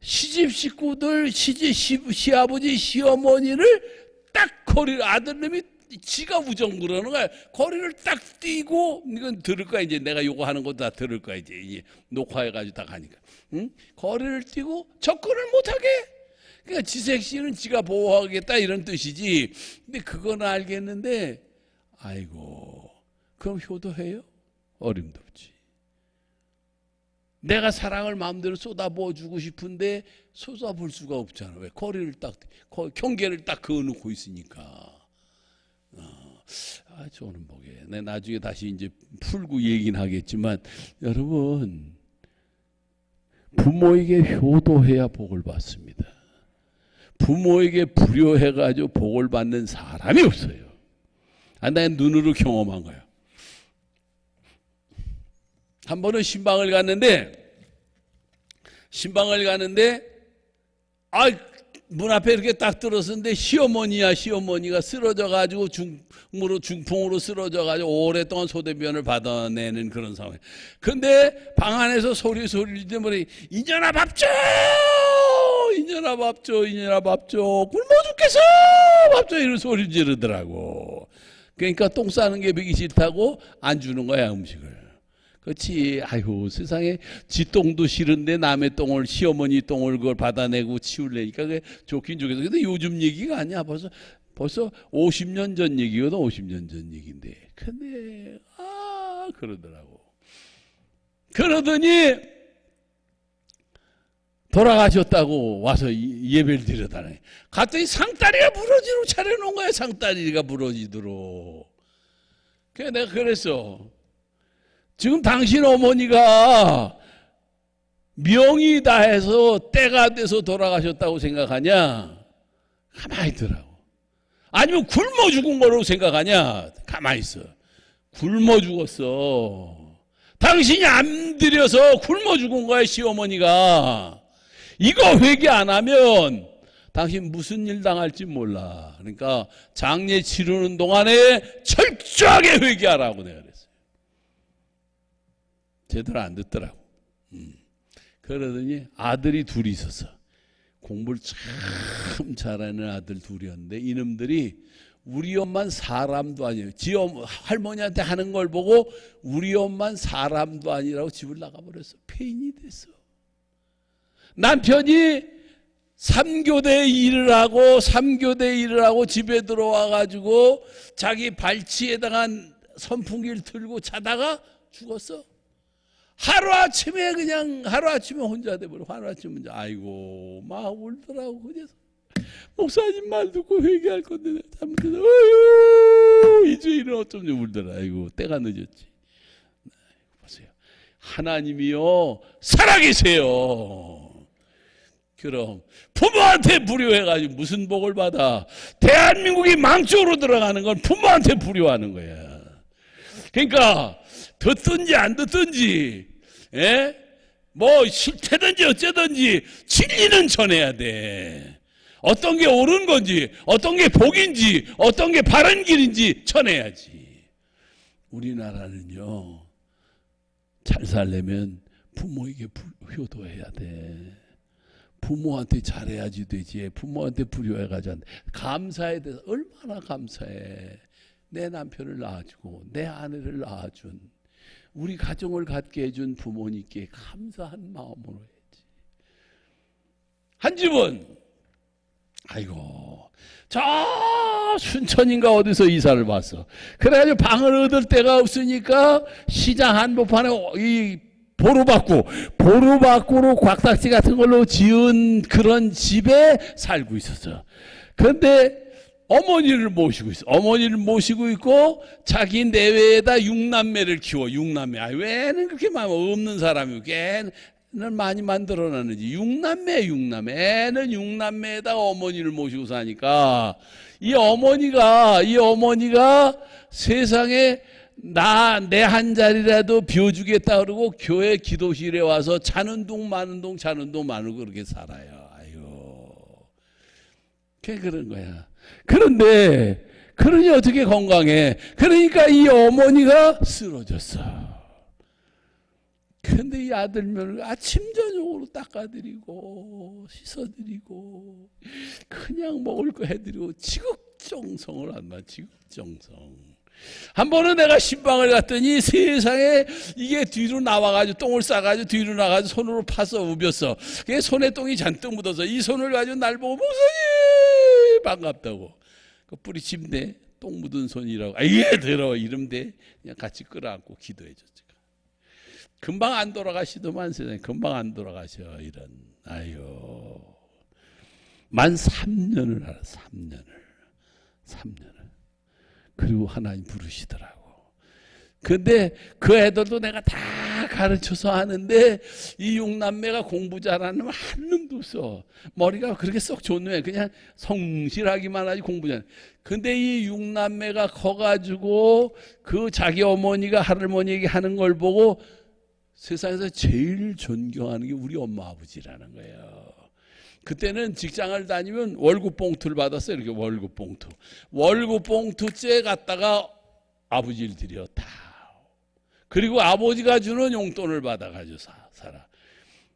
시집 식구들, 시아버지, 시어머니를 딱 거리를, 아들님이 지가 우정 그러는 거야. 거리를 딱 띄고, 이건 들을 거야. 이제 내가 요거 하는 것도 다 들을 거야. 이제 녹화해가지고 다 가니까. 응? 거리를 띄고 접근을 못하게. 그러니까 지색씨는 지가 보호하겠다 이런 뜻이지. 근데 그건 알겠는데, 아이고, 그럼 효도해요? 어림도 없지. 내가 사랑을 마음대로 쏟아부어주고 싶은데 쏟아볼 수가 없잖아. 왜? 거리를 딱, 경계를 딱 그어놓고 있으니까. 저는 보게. 내 나중에 다시 이제 풀고 얘기는 하겠지만, 여러분, 부모에게 효도해야 복을 받습니다. 부모에게 불효해가지고 복을 받는 사람이 없어요. 내 눈으로 경험한 거예요. 한 번은 신방을 갔는데, 문 앞에 이렇게 딱 들었는데 시어머니가 쓰러져가지고 중풍으로 쓰러져가지고 오랫동안 소대변을 받아내는 그런 상황. 근데 방 안에서 소리 때문에 이년아 밥 줘! 이년아 밥 줘! 굶어 죽겠어! 밥 줘! 이런 소리 지르더라고. 그러니까 똥 싸는 게 배기 싫다고 안 주는 거야, 음식을. 그렇지. 아이고, 세상에 지 똥도 싫은데 남의 똥을, 시어머니 똥을 그걸 받아내고 치우려니까 그게 좋긴 좋겠어. 근데 요즘 얘기가 아니야. 벌써 50년 전 얘기거든. 50년 전 얘기인데. 근데 그러더라고. 그러더니 돌아가셨다고 와서 예배를 드려다네. 갔더니 상다리가 부러지도록 차려놓은 거야. 상다리가 부러지도록. 그래서 내가 그랬어. 지금 당신 어머니가 명이 다해서 때가 돼서 돌아가셨다고 생각하냐? 가만히 있더라고. 아니면 굶어 죽은 거라고 생각하냐? 가만히 있어. 굶어 죽었어. 당신이 안 들여서 굶어 죽은 거야, 시어머니가. 이거 회개 안 하면 당신 무슨 일 당할지 몰라. 그러니까 장례 치르는 동안에 철저하게 회개하라고 내가 그랬어요. 제대로 안 듣더라고. 그러더니 아들이 둘이 있었어. 공부를 참 잘하는 아들 둘이었는데 이놈들이 우리 엄마는 사람도 아니에요. 지 할머니한테 하는 걸 보고 우리 엄마는 사람도 아니라고 집을 나가버렸어. 폐인이 됐어. 남편이 3교대 일을 하고 집에 들어와가지고 자기 발치에다가 선풍기를 틀고 자다가 죽었어. 하루아침에 혼자 돼버려. 하루아침에 혼자. 아이고, 막 울더라고. 그래서 목사님 말 듣고 회개할 건데 내가 잘못해서 이제 이런 어쩜 울더라. 아이고, 때가 늦었지. 보세요. 하나님이요 살아계세요. 그럼 부모한테 불효해가지고 무슨 복을 받아? 대한민국이 망쪽으로 들어가는 건 부모한테 불효하는 거야. 그러니까 듣든지 안 듣든지, 뭐 싫다든지 어쩌든지 진리는 전해야 돼. 어떤 게 옳은 건지, 어떤 게 복인지, 어떤 게 바른 길인지 전해야지. 우리나라는요, 잘 살려면 부모에게 효도해야 돼. 부모한테 잘해야지 되지. 부모한테 불효해가지고 감사에 대해서 얼마나 감사해. 내 남편을 낳아주고 내 아내를 낳아준 우리 가정을 갖게 해준 부모님께 감사한 마음으로 해야지. 한 집은 아이고 저 순천인가 어디서 이사를 왔어. 그래가지고 방을 얻을 데가 없으니까 시장 한복판에 이 보루바꾸로 곽닥지 같은 걸로 지은 그런 집에 살고 있었어. 그런데 어머니를 모시고 있고 자기 내외에다 6남매를 키워. 6남매. 왜는 그렇게 많이 없는 사람이고 걔는 많이 만들어놨는지. 6남매. 애는 6남매에다가 어머니를 모시고 사니까 이 어머니가 세상에 내 한 자리라도 비워주겠다 그러고 교회 기도실에 와서 자는 동 마는 동 그렇게 살아요. 아이고. 그런 거야. 그런데 그러니 어떻게 건강해? 그러니까 이 어머니가 쓰러졌어. 근데 이 아들 며느리가 아침 저녁으로 닦아드리고 씻어드리고 그냥 먹을 거 해드리고 지극정성을 한다. 지극정성. 한 번은 내가 신방을 갔더니 세상에 이게 뒤로 나와가지고 똥을 싸가지고 뒤로 나가지고 손으로 파서 우겼어. 그게 손에 똥이 잔뜩 묻어서 이 손을 가지고 날 보고 목사님 반갑다고. 그 뿌리침대 똥 묻은 손이라고. 이게 더러워 이름대 그냥 같이 끌어안고 기도해줬지. 금방 안 돌아가시더만 세상에. 금방 안 돌아가셔. 이런. 아유. 만 3년을 알아. 3년을. 그리고 하나님 부르시더라고. 근데 그 애들도 내가 다 가르쳐서 하는데 이 6남매가 공부 잘하는 놈 한 놈도 없어. 머리가 그렇게 썩 좋네. 그냥 성실하기만 하지 공부 잘. 근데 이 6남매가 커가지고 그 자기 어머니가 할머니에게 하는 걸 보고 세상에서 제일 존경하는 게 우리 엄마 아버지라는 거예요. 그때는 직장을 다니면 월급 봉투를 받았어요. 이렇게 월급 봉투. 월급 봉투째 갖다가 아버지를 드려 다. 그리고 아버지가 주는 용돈을 받아가지고 살아.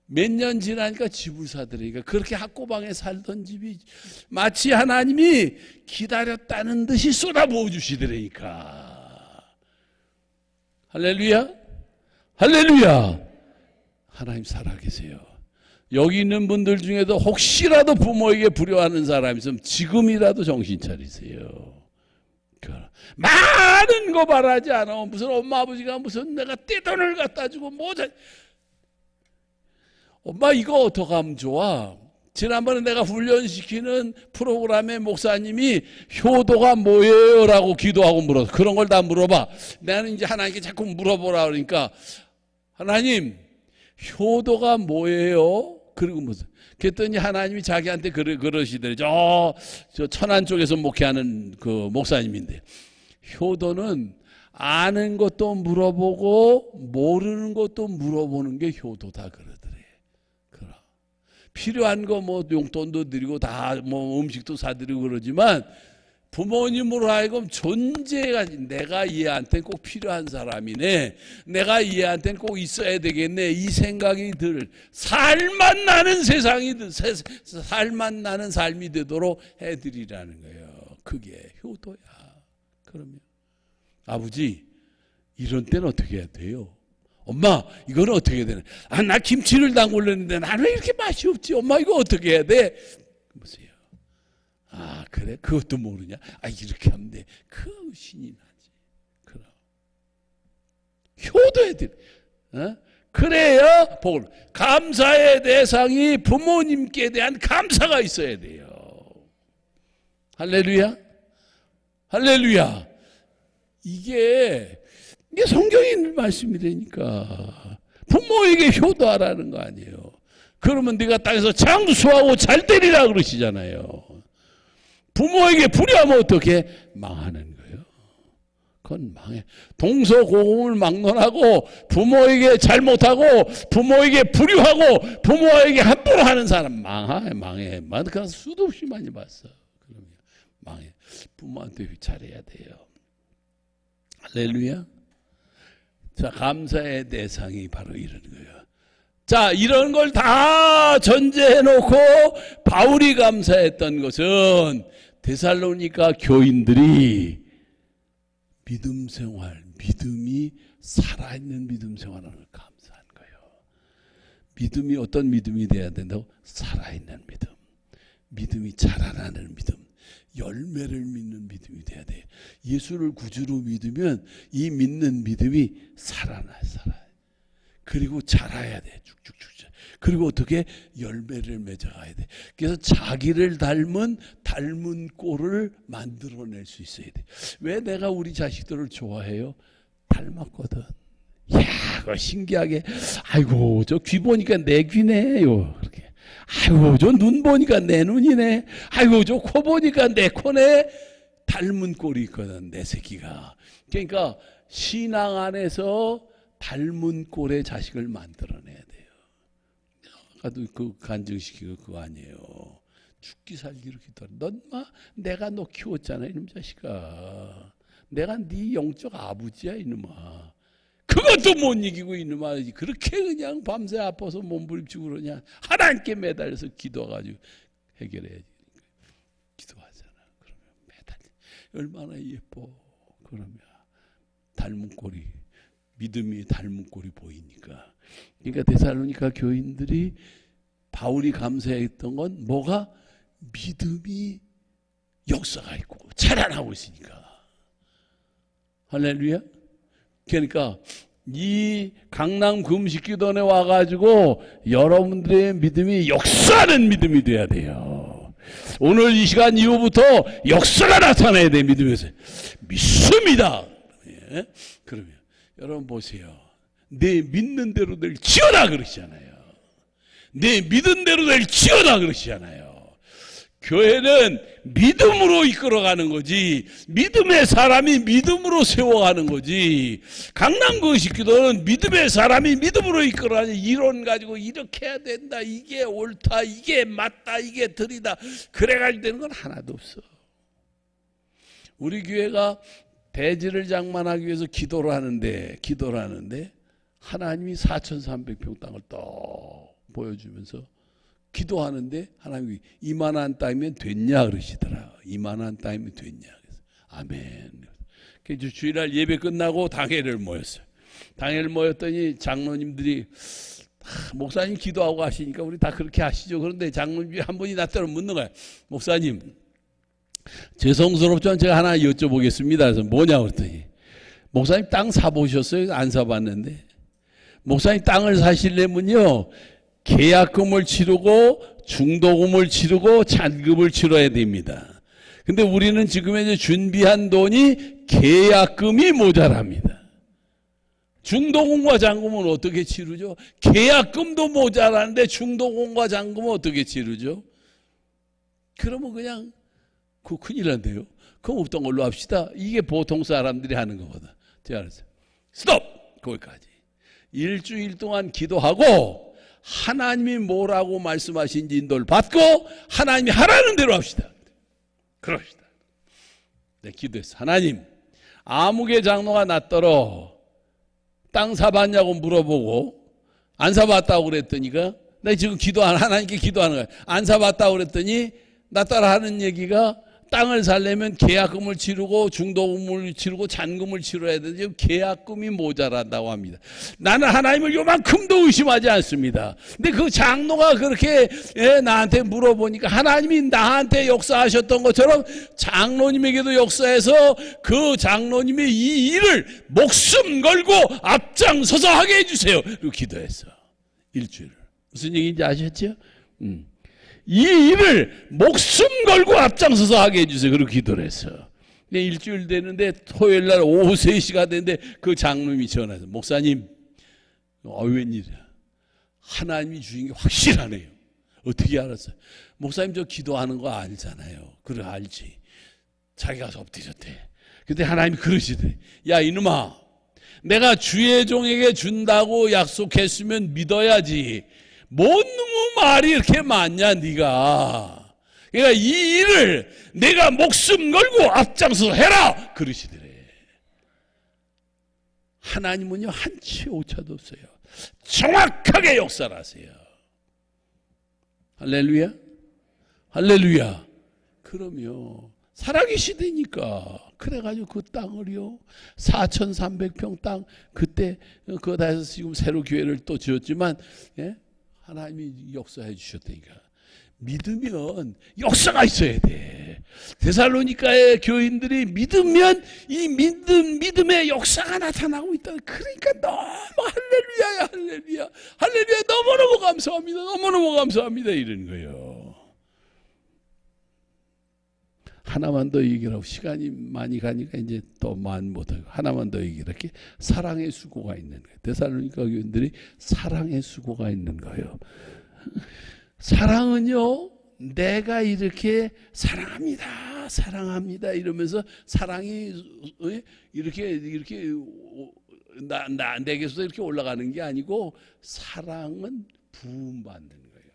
몇 년 지나니까 집을 사더라니까. 그렇게 학고방에 살던 집이 마치 하나님이 기다렸다는 듯이 쏟아부어 주시더라니까. 할렐루야. 할렐루야. 하나님 살아계세요. 여기 있는 분들 중에도 혹시라도 부모에게 불효하는 사람이 있으면 지금이라도 정신 차리세요. 많은 거 바라지 않아. 무슨 엄마 아버지가 무슨 내가 떼돈을 갖다 주고 뭐자. 엄마 이거 어떻게 하면 좋아? 지난번에 내가 훈련시키는 프로그램에 목사님이 효도가 뭐예요? 라고 기도하고 물어서 그런 걸 다 물어봐. 나는 이제 하나님께 자꾸 물어보라 그러니까 하나님 효도가 뭐예요? 그리고 무슨 그랬더니 하나님이 자기한테 그러시더래요. 저 천안 쪽에서 목회하는 그 목사님인데 효도는 아는 것도 물어보고 모르는 것도 물어보는 게 효도다 그러더래. 필요한 거 뭐 용돈도 드리고 다 뭐 음식도 사드리고 그러지만 부모님으로 하여금 존재가 내가 얘한테 꼭 필요한 사람이네. 내가 얘한테는 꼭 있어야 되겠네. 이 생각이 들 살맛 나는 살맛 나는 삶이 되도록 해드리라는 거예요. 그게 효도야. 그러면 아버지 이런 때는 어떻게 해야 돼요? 엄마 이거는 어떻게 해야 되나? 아, 나 김치를 담글랬는데 나는 왜 이렇게 맛이 없지? 엄마 이거 어떻게 해야 돼? 보세요. 아 그래? 그것도 모르냐? 아 이렇게 하면 돼. 그 신이 나지. 그럼 효도해야 돼. 어? 그래야 복을. 감사의 대상이 부모님께 대한 감사가 있어야 돼요. 할렐루야. 할렐루야. 이게 성경에 있는 말씀이라니까. 부모에게 효도하라는 거 아니에요. 그러면 네가 땅에서 장수하고 잘 되리라 그러시잖아요. 부모에게 불의하면 어떻게? 망하는 거예요. 그건 망해. 동서고금을 막론하고 부모에게 잘못하고 부모에게 불의하고 부모에게 함부로 하는 사람 망해. 그래서 수도 없이 많이 봤어. 그러면 망해. 부모한테 잘해야 돼요. 할렐루야. 자, 감사의 대상이 바로 이런 거예요. 자, 이런 걸 다 전제해놓고 바울이 감사했던 것은 데살로니가 교인들이 믿음 생활, 믿음이 살아있는 믿음 생활을 감사한 거예요. 믿음이 어떤 믿음이 돼야 된다고? 살아있는 믿음. 믿음이 자라나는 믿음. 열매를 믿는 믿음이 돼야 돼요. 예수를 구주로 믿으면 이 믿는 믿음이 살아요. 그리고 자라야 돼. 쭉쭉쭉. 그리고 어떻게? 열매를 맺어가야 돼. 그래서 자기를 닮은 꼴을 만들어낼 수 있어야 돼. 왜 내가 우리 자식들을 좋아해요? 닮았거든. 야, 그거 신기하게. 아이고, 저 귀 보니까 내 귀네요. 그렇게. 아이고, 저 눈 보니까 내 눈이네. 아이고, 저 코 보니까 내 코네. 닮은 꼴이 있거든, 내 새끼가. 그러니까 신앙 안에서 닮은 꼴의 자식을 만들어내야 돼요. 아까도 그 간증시키고 그거 아니에요. 죽기 살기로 기도하라. 넌 내가 너 키웠잖아, 이놈 자식아. 내가 네 영적 아버지야, 이놈아. 그것도 못 이기고 이놈아 그렇게 그냥 밤새 아파서 몸부림치고 그러냐. 하나님께 매달려서 기도해가지고 해결해야지. 기도하잖아. 그러면 매달려. 얼마나 예뻐. 그러면 닮은 꼴이, 믿음이 닮은 꼴이 보이니까. 그러니까 데살로니가 교인들이 바울이 감사했던 건 뭐가? 믿음이 역사가 있고 자라나고 있으니까. 할렐루야. 그러니까 이 강남 금식기도원에 와가지고 여러분들의 믿음이 역사하는 믿음이 돼야 돼요. 오늘 이 시간 이후부터 역사가 나타나야 돼. 믿음에서 믿습니다. 예? 그러면 여러분 보세요. 내 믿는 대로 될지어다 그러시잖아요. 내 믿은 대로 될지어다 그러시잖아요. 교회는 믿음으로 이끌어가는 거지, 믿음의 사람이 믿음으로 세워가는 거지. 강남 금식기도는 믿음의 사람이 믿음으로 이끌어가는, 이론 가지고 이렇게 해야 된다, 이게 옳다, 이게 맞다, 이게 들이다, 그래가지고 되는 건 하나도 없어. 우리 교회가 대지를 장만하기 위해서 기도를 하는데 하나님이 4,300평 땅을 또 보여주면서 기도하는데 하나님이 이만한 땅이면 됐냐 그러시더라. 이만한 땅이면 됐냐. 그래서 아멘. 그래서 주일날 예배 끝나고 당회를 모였어요. 당회를 모였더니 장로님들이 목사님 기도하고 하시니까 우리 다 그렇게 하시죠. 그런데 장로님이 한 분이 나한테 묻는 거야. 목사님 죄송스럽지만 제가 하나 여쭤보겠습니다. 그래서 뭐냐 그랬더니 목사님 땅 사보셨어요? 안 사봤는데. 목사님 땅을 사시려면요 계약금을 치르고 중도금을 치르고 잔금을 치러야 됩니다. 근데 우리는 지금 이제 준비한 돈이 계약금이 모자랍니다. 중도금과 잔금은 어떻게 치르죠? 계약금도 모자라는데 중도금과 잔금은 어떻게 치르죠? 그러면 그냥 그거 큰일 난대요. 그럼 없던 걸로 합시다. 이게 보통 사람들이 하는 거거든. 제가 그랬어요. 스톱! 거기까지. 일주일 동안 기도하고 하나님이 뭐라고 말씀하신지 인도를 받고 하나님이 하라는 대로 합시다. 그럽시다. 네, 기도했어. 하나님, 아무개 장로가 났더러 땅 사봤냐고 물어보고 안 사봤다고 그랬더니가 나 지금 하나님께 기도하는 거야. 안 사봤다고 그랬더니 나 따라 하는 얘기가 땅을 살려면 계약금을 치르고 중도금을 치르고 잔금을 치러야 되는데 지금 계약금이 모자란다고 합니다. 나는 하나님을 요만큼도 의심하지 않습니다. 근데 그 장로가 그렇게 나한테 물어보니까 하나님이 나한테 역사하셨던 것처럼 장로님에게도 역사해서 그 장로님의 이 일을 목숨 걸고 앞장서서 하게 해주세요. 그리고 기도했어. 일주일. 무슨 얘기인지 아셨죠? 이 일을 목숨 걸고 앞장서서 하게 해주세요. 그리고 기도를 했어. 일주일 되는데 토요일 날 오후 3시가 됐는데 그 장로님이 전화해서 목사님 웬일이야. 하나님이 주신 게 확실하네요. 어떻게 알았어요? 목사님 저 기도하는 거 알잖아요. 그래 알지. 자기가 엎드렸대. 근데 하나님이 그러시대. 야 이놈아 내가 주의 종에게 준다고 약속했으면 믿어야지. 뭔 놈의 말이 이렇게 많냐 네가. 그러니까 이 일을 내가 목숨 걸고 앞장서서 해라 그러시더래. 하나님은요 한치 오차도 없어요. 정확하게 역사를 하세요. 할렐루야. 할렐루야. 그러면 살아계시다니까. 그래가지고 그 땅을요 4,300평 땅 그때 그거 다 해서 지금 새로 교회를 또 지었지만 하나님이 역사해 주셨다니까. 믿으면 역사가 있어야 돼. 데살로니가의 교인들이 믿으면 이 믿음의 역사가 나타나고 있다. 그러니까 너무 할렐루야야 할렐루야. 할렐루야 너무너무 감사합니다. 너무너무 감사합니다. 이러는 거예요. 하나만 더 얘기하고 시간이 많이 가니까 이제 또 만 못하고 하나만 더 얘기를 이렇게 사랑의 수고가 있는 거예요. 데살로니가 교인들이 사랑의 수고가 있는 거예요. 사랑은요 내가 이렇게 사랑합니다 사랑합니다 이러면서 사랑이 이렇게 내게서 이렇게 올라가는 게 아니고 사랑은 부음받는 거예요.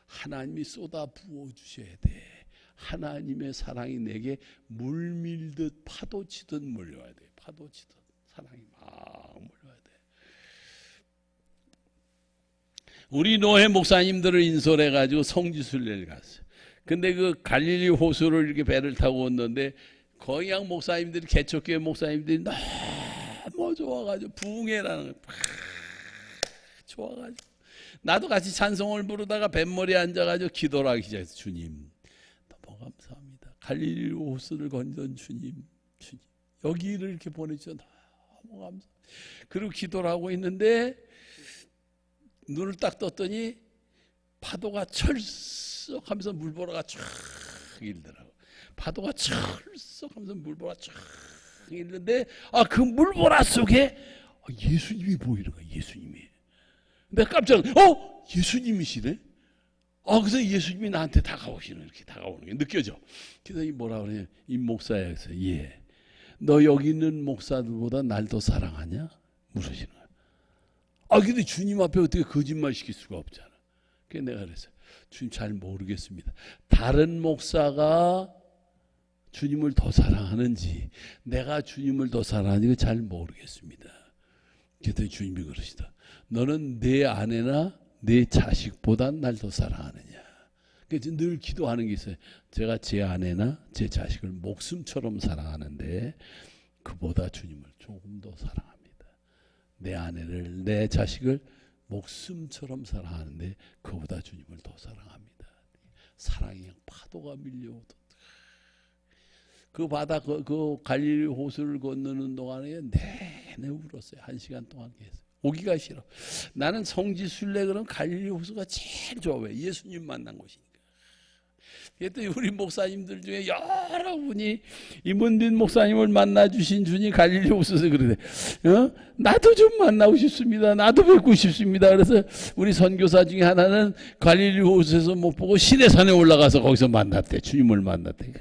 하나님이 쏟아 부어 주셔야 돼. 하나님의 사랑이 내게 물밀듯 파도치듯 몰려와야 돼. 파도치듯 사랑이 막 몰려와야 돼. 우리 노회 목사님들을 인솔해가지고 성지순례를 갔어요. 근데 그 갈릴리 호수를 이렇게 배를 타고 왔는데 거양 목사님들이, 개척교회 목사님들이 너무 좋아가지고 부흥회라는 거 좋아가지고 나도 같이 찬송을 부르다가 뱃머리에 앉아가지고 기도를 하기 시작했어요. 주님 너무 감사합니다. 갈릴리 호수를 건전 주님 여기를 이렇게 보내주셔서 너무 감사합니다. 그리고 기도를 하고 있는데 눈을 딱 떴더니 파도가 철썩하면서 물보라가 쫙 일더라고. 파도가 철썩하면서 물보라가 쫙 일는데 그 물보라 속에 예수님이 보이는 거야. 예수님이. 내가 깜짝 예수님이시네. 그래서 예수님이 나한테 다가오시는, 이렇게 다가오는 게 느껴져. 그래서 뭐라 그러냐, 이 목사야. 그래서 예, 너 여기 있는 목사들보다 날 더 사랑하냐? 물으시는 거야. 근데 주님 앞에 어떻게 거짓말 시킬 수가 없잖아. 그래서 내가 그랬어요. 주님 잘 모르겠습니다. 다른 목사가 주님을 더 사랑하는지 내가 주님을 더 사랑하는지 잘 모르겠습니다. 그랬더니 주님이 그러시다. 너는 내 아내나 내 자식보다 날 더 사랑하느냐. 그래서 늘 기도하는 게 있어요. 제가 제 아내나 제 자식을 목숨처럼 사랑하는데 그보다 주님을 조금 더 사랑합니다. 내 아내를, 내 자식을 목숨처럼 사랑하는데 그보다 주님을 더 사랑합니다. 사랑이 그냥 파도가 밀려오듯. 그 바다, 그 갈릴리 호수를 건너는 동안에 내내 울었어요. 1시간 동안 계속. 오기가 싫어. 나는 성지순례 그런 갈릴리 호수가 제일 좋아. 왜? 예수님 만난 곳이니까. 그랬더니 우리 목사님들 중에 여러분이 이문빈 목사님을 만나주신 주님 갈릴리 호수에서 그러대. 나도 좀 만나고 싶습니다. 나도 뵙고 싶습니다. 그래서 우리 선교사 중에 하나는 갈릴리 호수에서 못 보고 시내산에 올라가서 거기서 만났대. 주님을 만났대.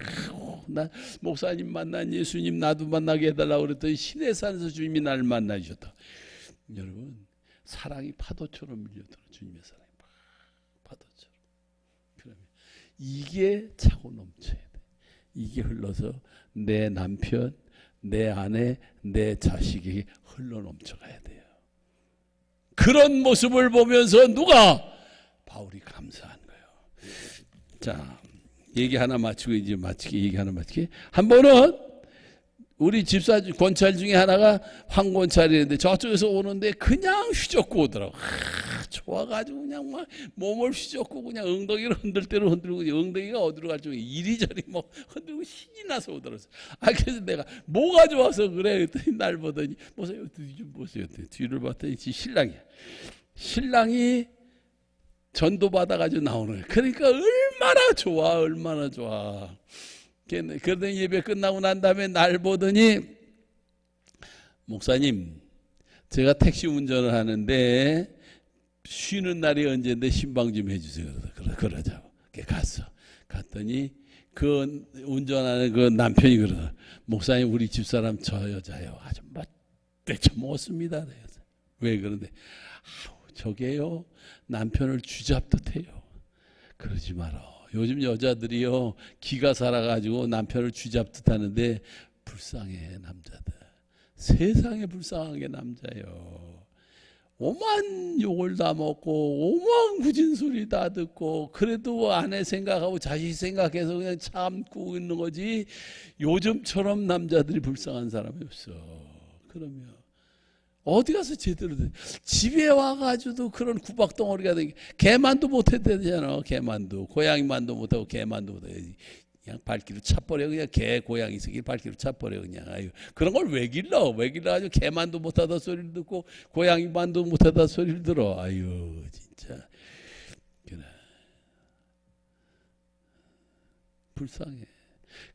나 목사님 만난 예수님 나도 만나게 해달라고 그랬더니 시내산에서 주님이 나를 만나주셨다. 여러분, 사랑이 파도처럼 밀려들어. 주님의 사랑이 파도처럼. 그러면 이게 차고 넘쳐야 돼. 이게 흘러서 내 남편, 내 아내, 내 자식에게 흘러 넘쳐가야 돼요. 그런 모습을 보면서 누가? 바울이 감사한 거예요. 자, 얘기 하나 마치고 이제 얘기 하나 마치게. 한 번은 우리 집사 권찰 중에 하나가 황권찰이었는데 저쪽에서 오는데 그냥 휘젓고 오더라고. 좋아가지고 그냥 막 몸을 휘젓고 그냥 엉덩이를 흔들 대로 흔들고 엉덩이가 어디로 갈지 이리저리 뭐 흔들고 신이 나서 오더라고. 그래서 내가 뭐가 좋아서 그래? 그랬더니 날 보더니 보세요, 좀 보세요. 뒤를 봤더니 신랑이야. 신랑이 전도 받아가지고 나오는 거예요. 그러니까 얼마나 좋아, 얼마나 좋아. 그러더니 예배 끝나고 난 다음에 날 보더니 목사님, 제가 택시 운전을 하는데 쉬는 날이 언제인데 신방 좀 해주세요. 그러자고. 갔더니 그 운전하는 그 남편이 그러더라. 목사님, 우리 집사람 저 여자요. 아주 떼쳐먹었습니다. 왜 그런데? 저게요, 남편을 쥐잡듯 해요. 그러지 마라. 요즘 여자들이요, 기가 살아가지고 남편을 쥐잡듯 하는데 불쌍해, 남자들. 세상에 불쌍한 게 남자예요. 오만 욕을 다 먹고 오만 굳은 소리 다 듣고 그래도 아내 생각하고 자식 생각해서 그냥 참고 있는 거지. 요즘처럼 남자들이 불쌍한 사람이 없어. 그러면 어디 가서 제대로 돼? 집에 와가지고도 그런 구박덩어리가 되게. 개만도 못했대잖아. 개만도. 고양이만도 못하고 개만도 못하고. 그냥 발길로 차버려. 그냥 개 고양이 새끼 발길로 차버려. 그냥. 아유, 그런 걸 왜 길러? 왜 길러가지고 개만도 못하다 소리를 듣고 고양이만도 못하다 소리를 들어. 아유, 진짜. 그래. 불쌍해.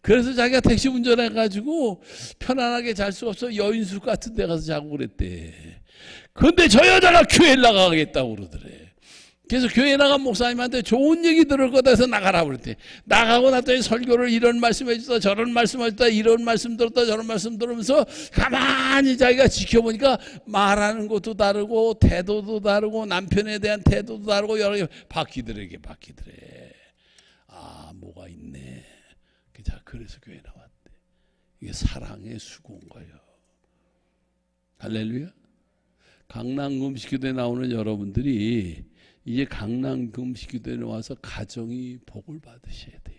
그래서 자기가 택시 운전해가지고 편안하게 잘 수 없어 여인숙 같은 데 가서 자고 그랬대. 그런데 저 여자가 교회 나가겠다고 그러더래. 그래서 교회 나간 목사님한테 좋은 얘기 들을 거다 해서 나가라 그랬대. 나가고 났더니 설교를 이런 말씀 해주다 저런 말씀 해주다 이런 말씀 들었다 저런 말씀 들으면서 가만히 자기가 지켜보니까 말하는 것도 다르고 태도도 다르고 남편에 대한 태도도 다르고 여러 개 바뀌더래. 뭐가 있네. 자, 그래서 교회 나왔대. 이게 사랑의 수고인 거예요. 할렐루야. 강남금식기도에 나오는 여러분들이 이제 강남금식기도에 와서 가정이 복을 받으셔야 돼요.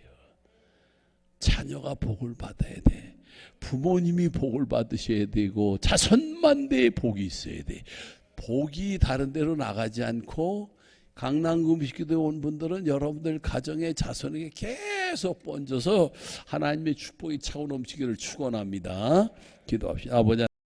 자녀가 복을 받아야 돼. 부모님이 복을 받으셔야 되고 자손만대의 복이 있어야 돼. 복이 다른 데로 나가지 않고 강남금식기도에 온 분들은 여러분들 가정의 자손에게 계속 번져서 하나님의 축복이 차고 넘치기를 축원합니다. 기도합시다. 아버지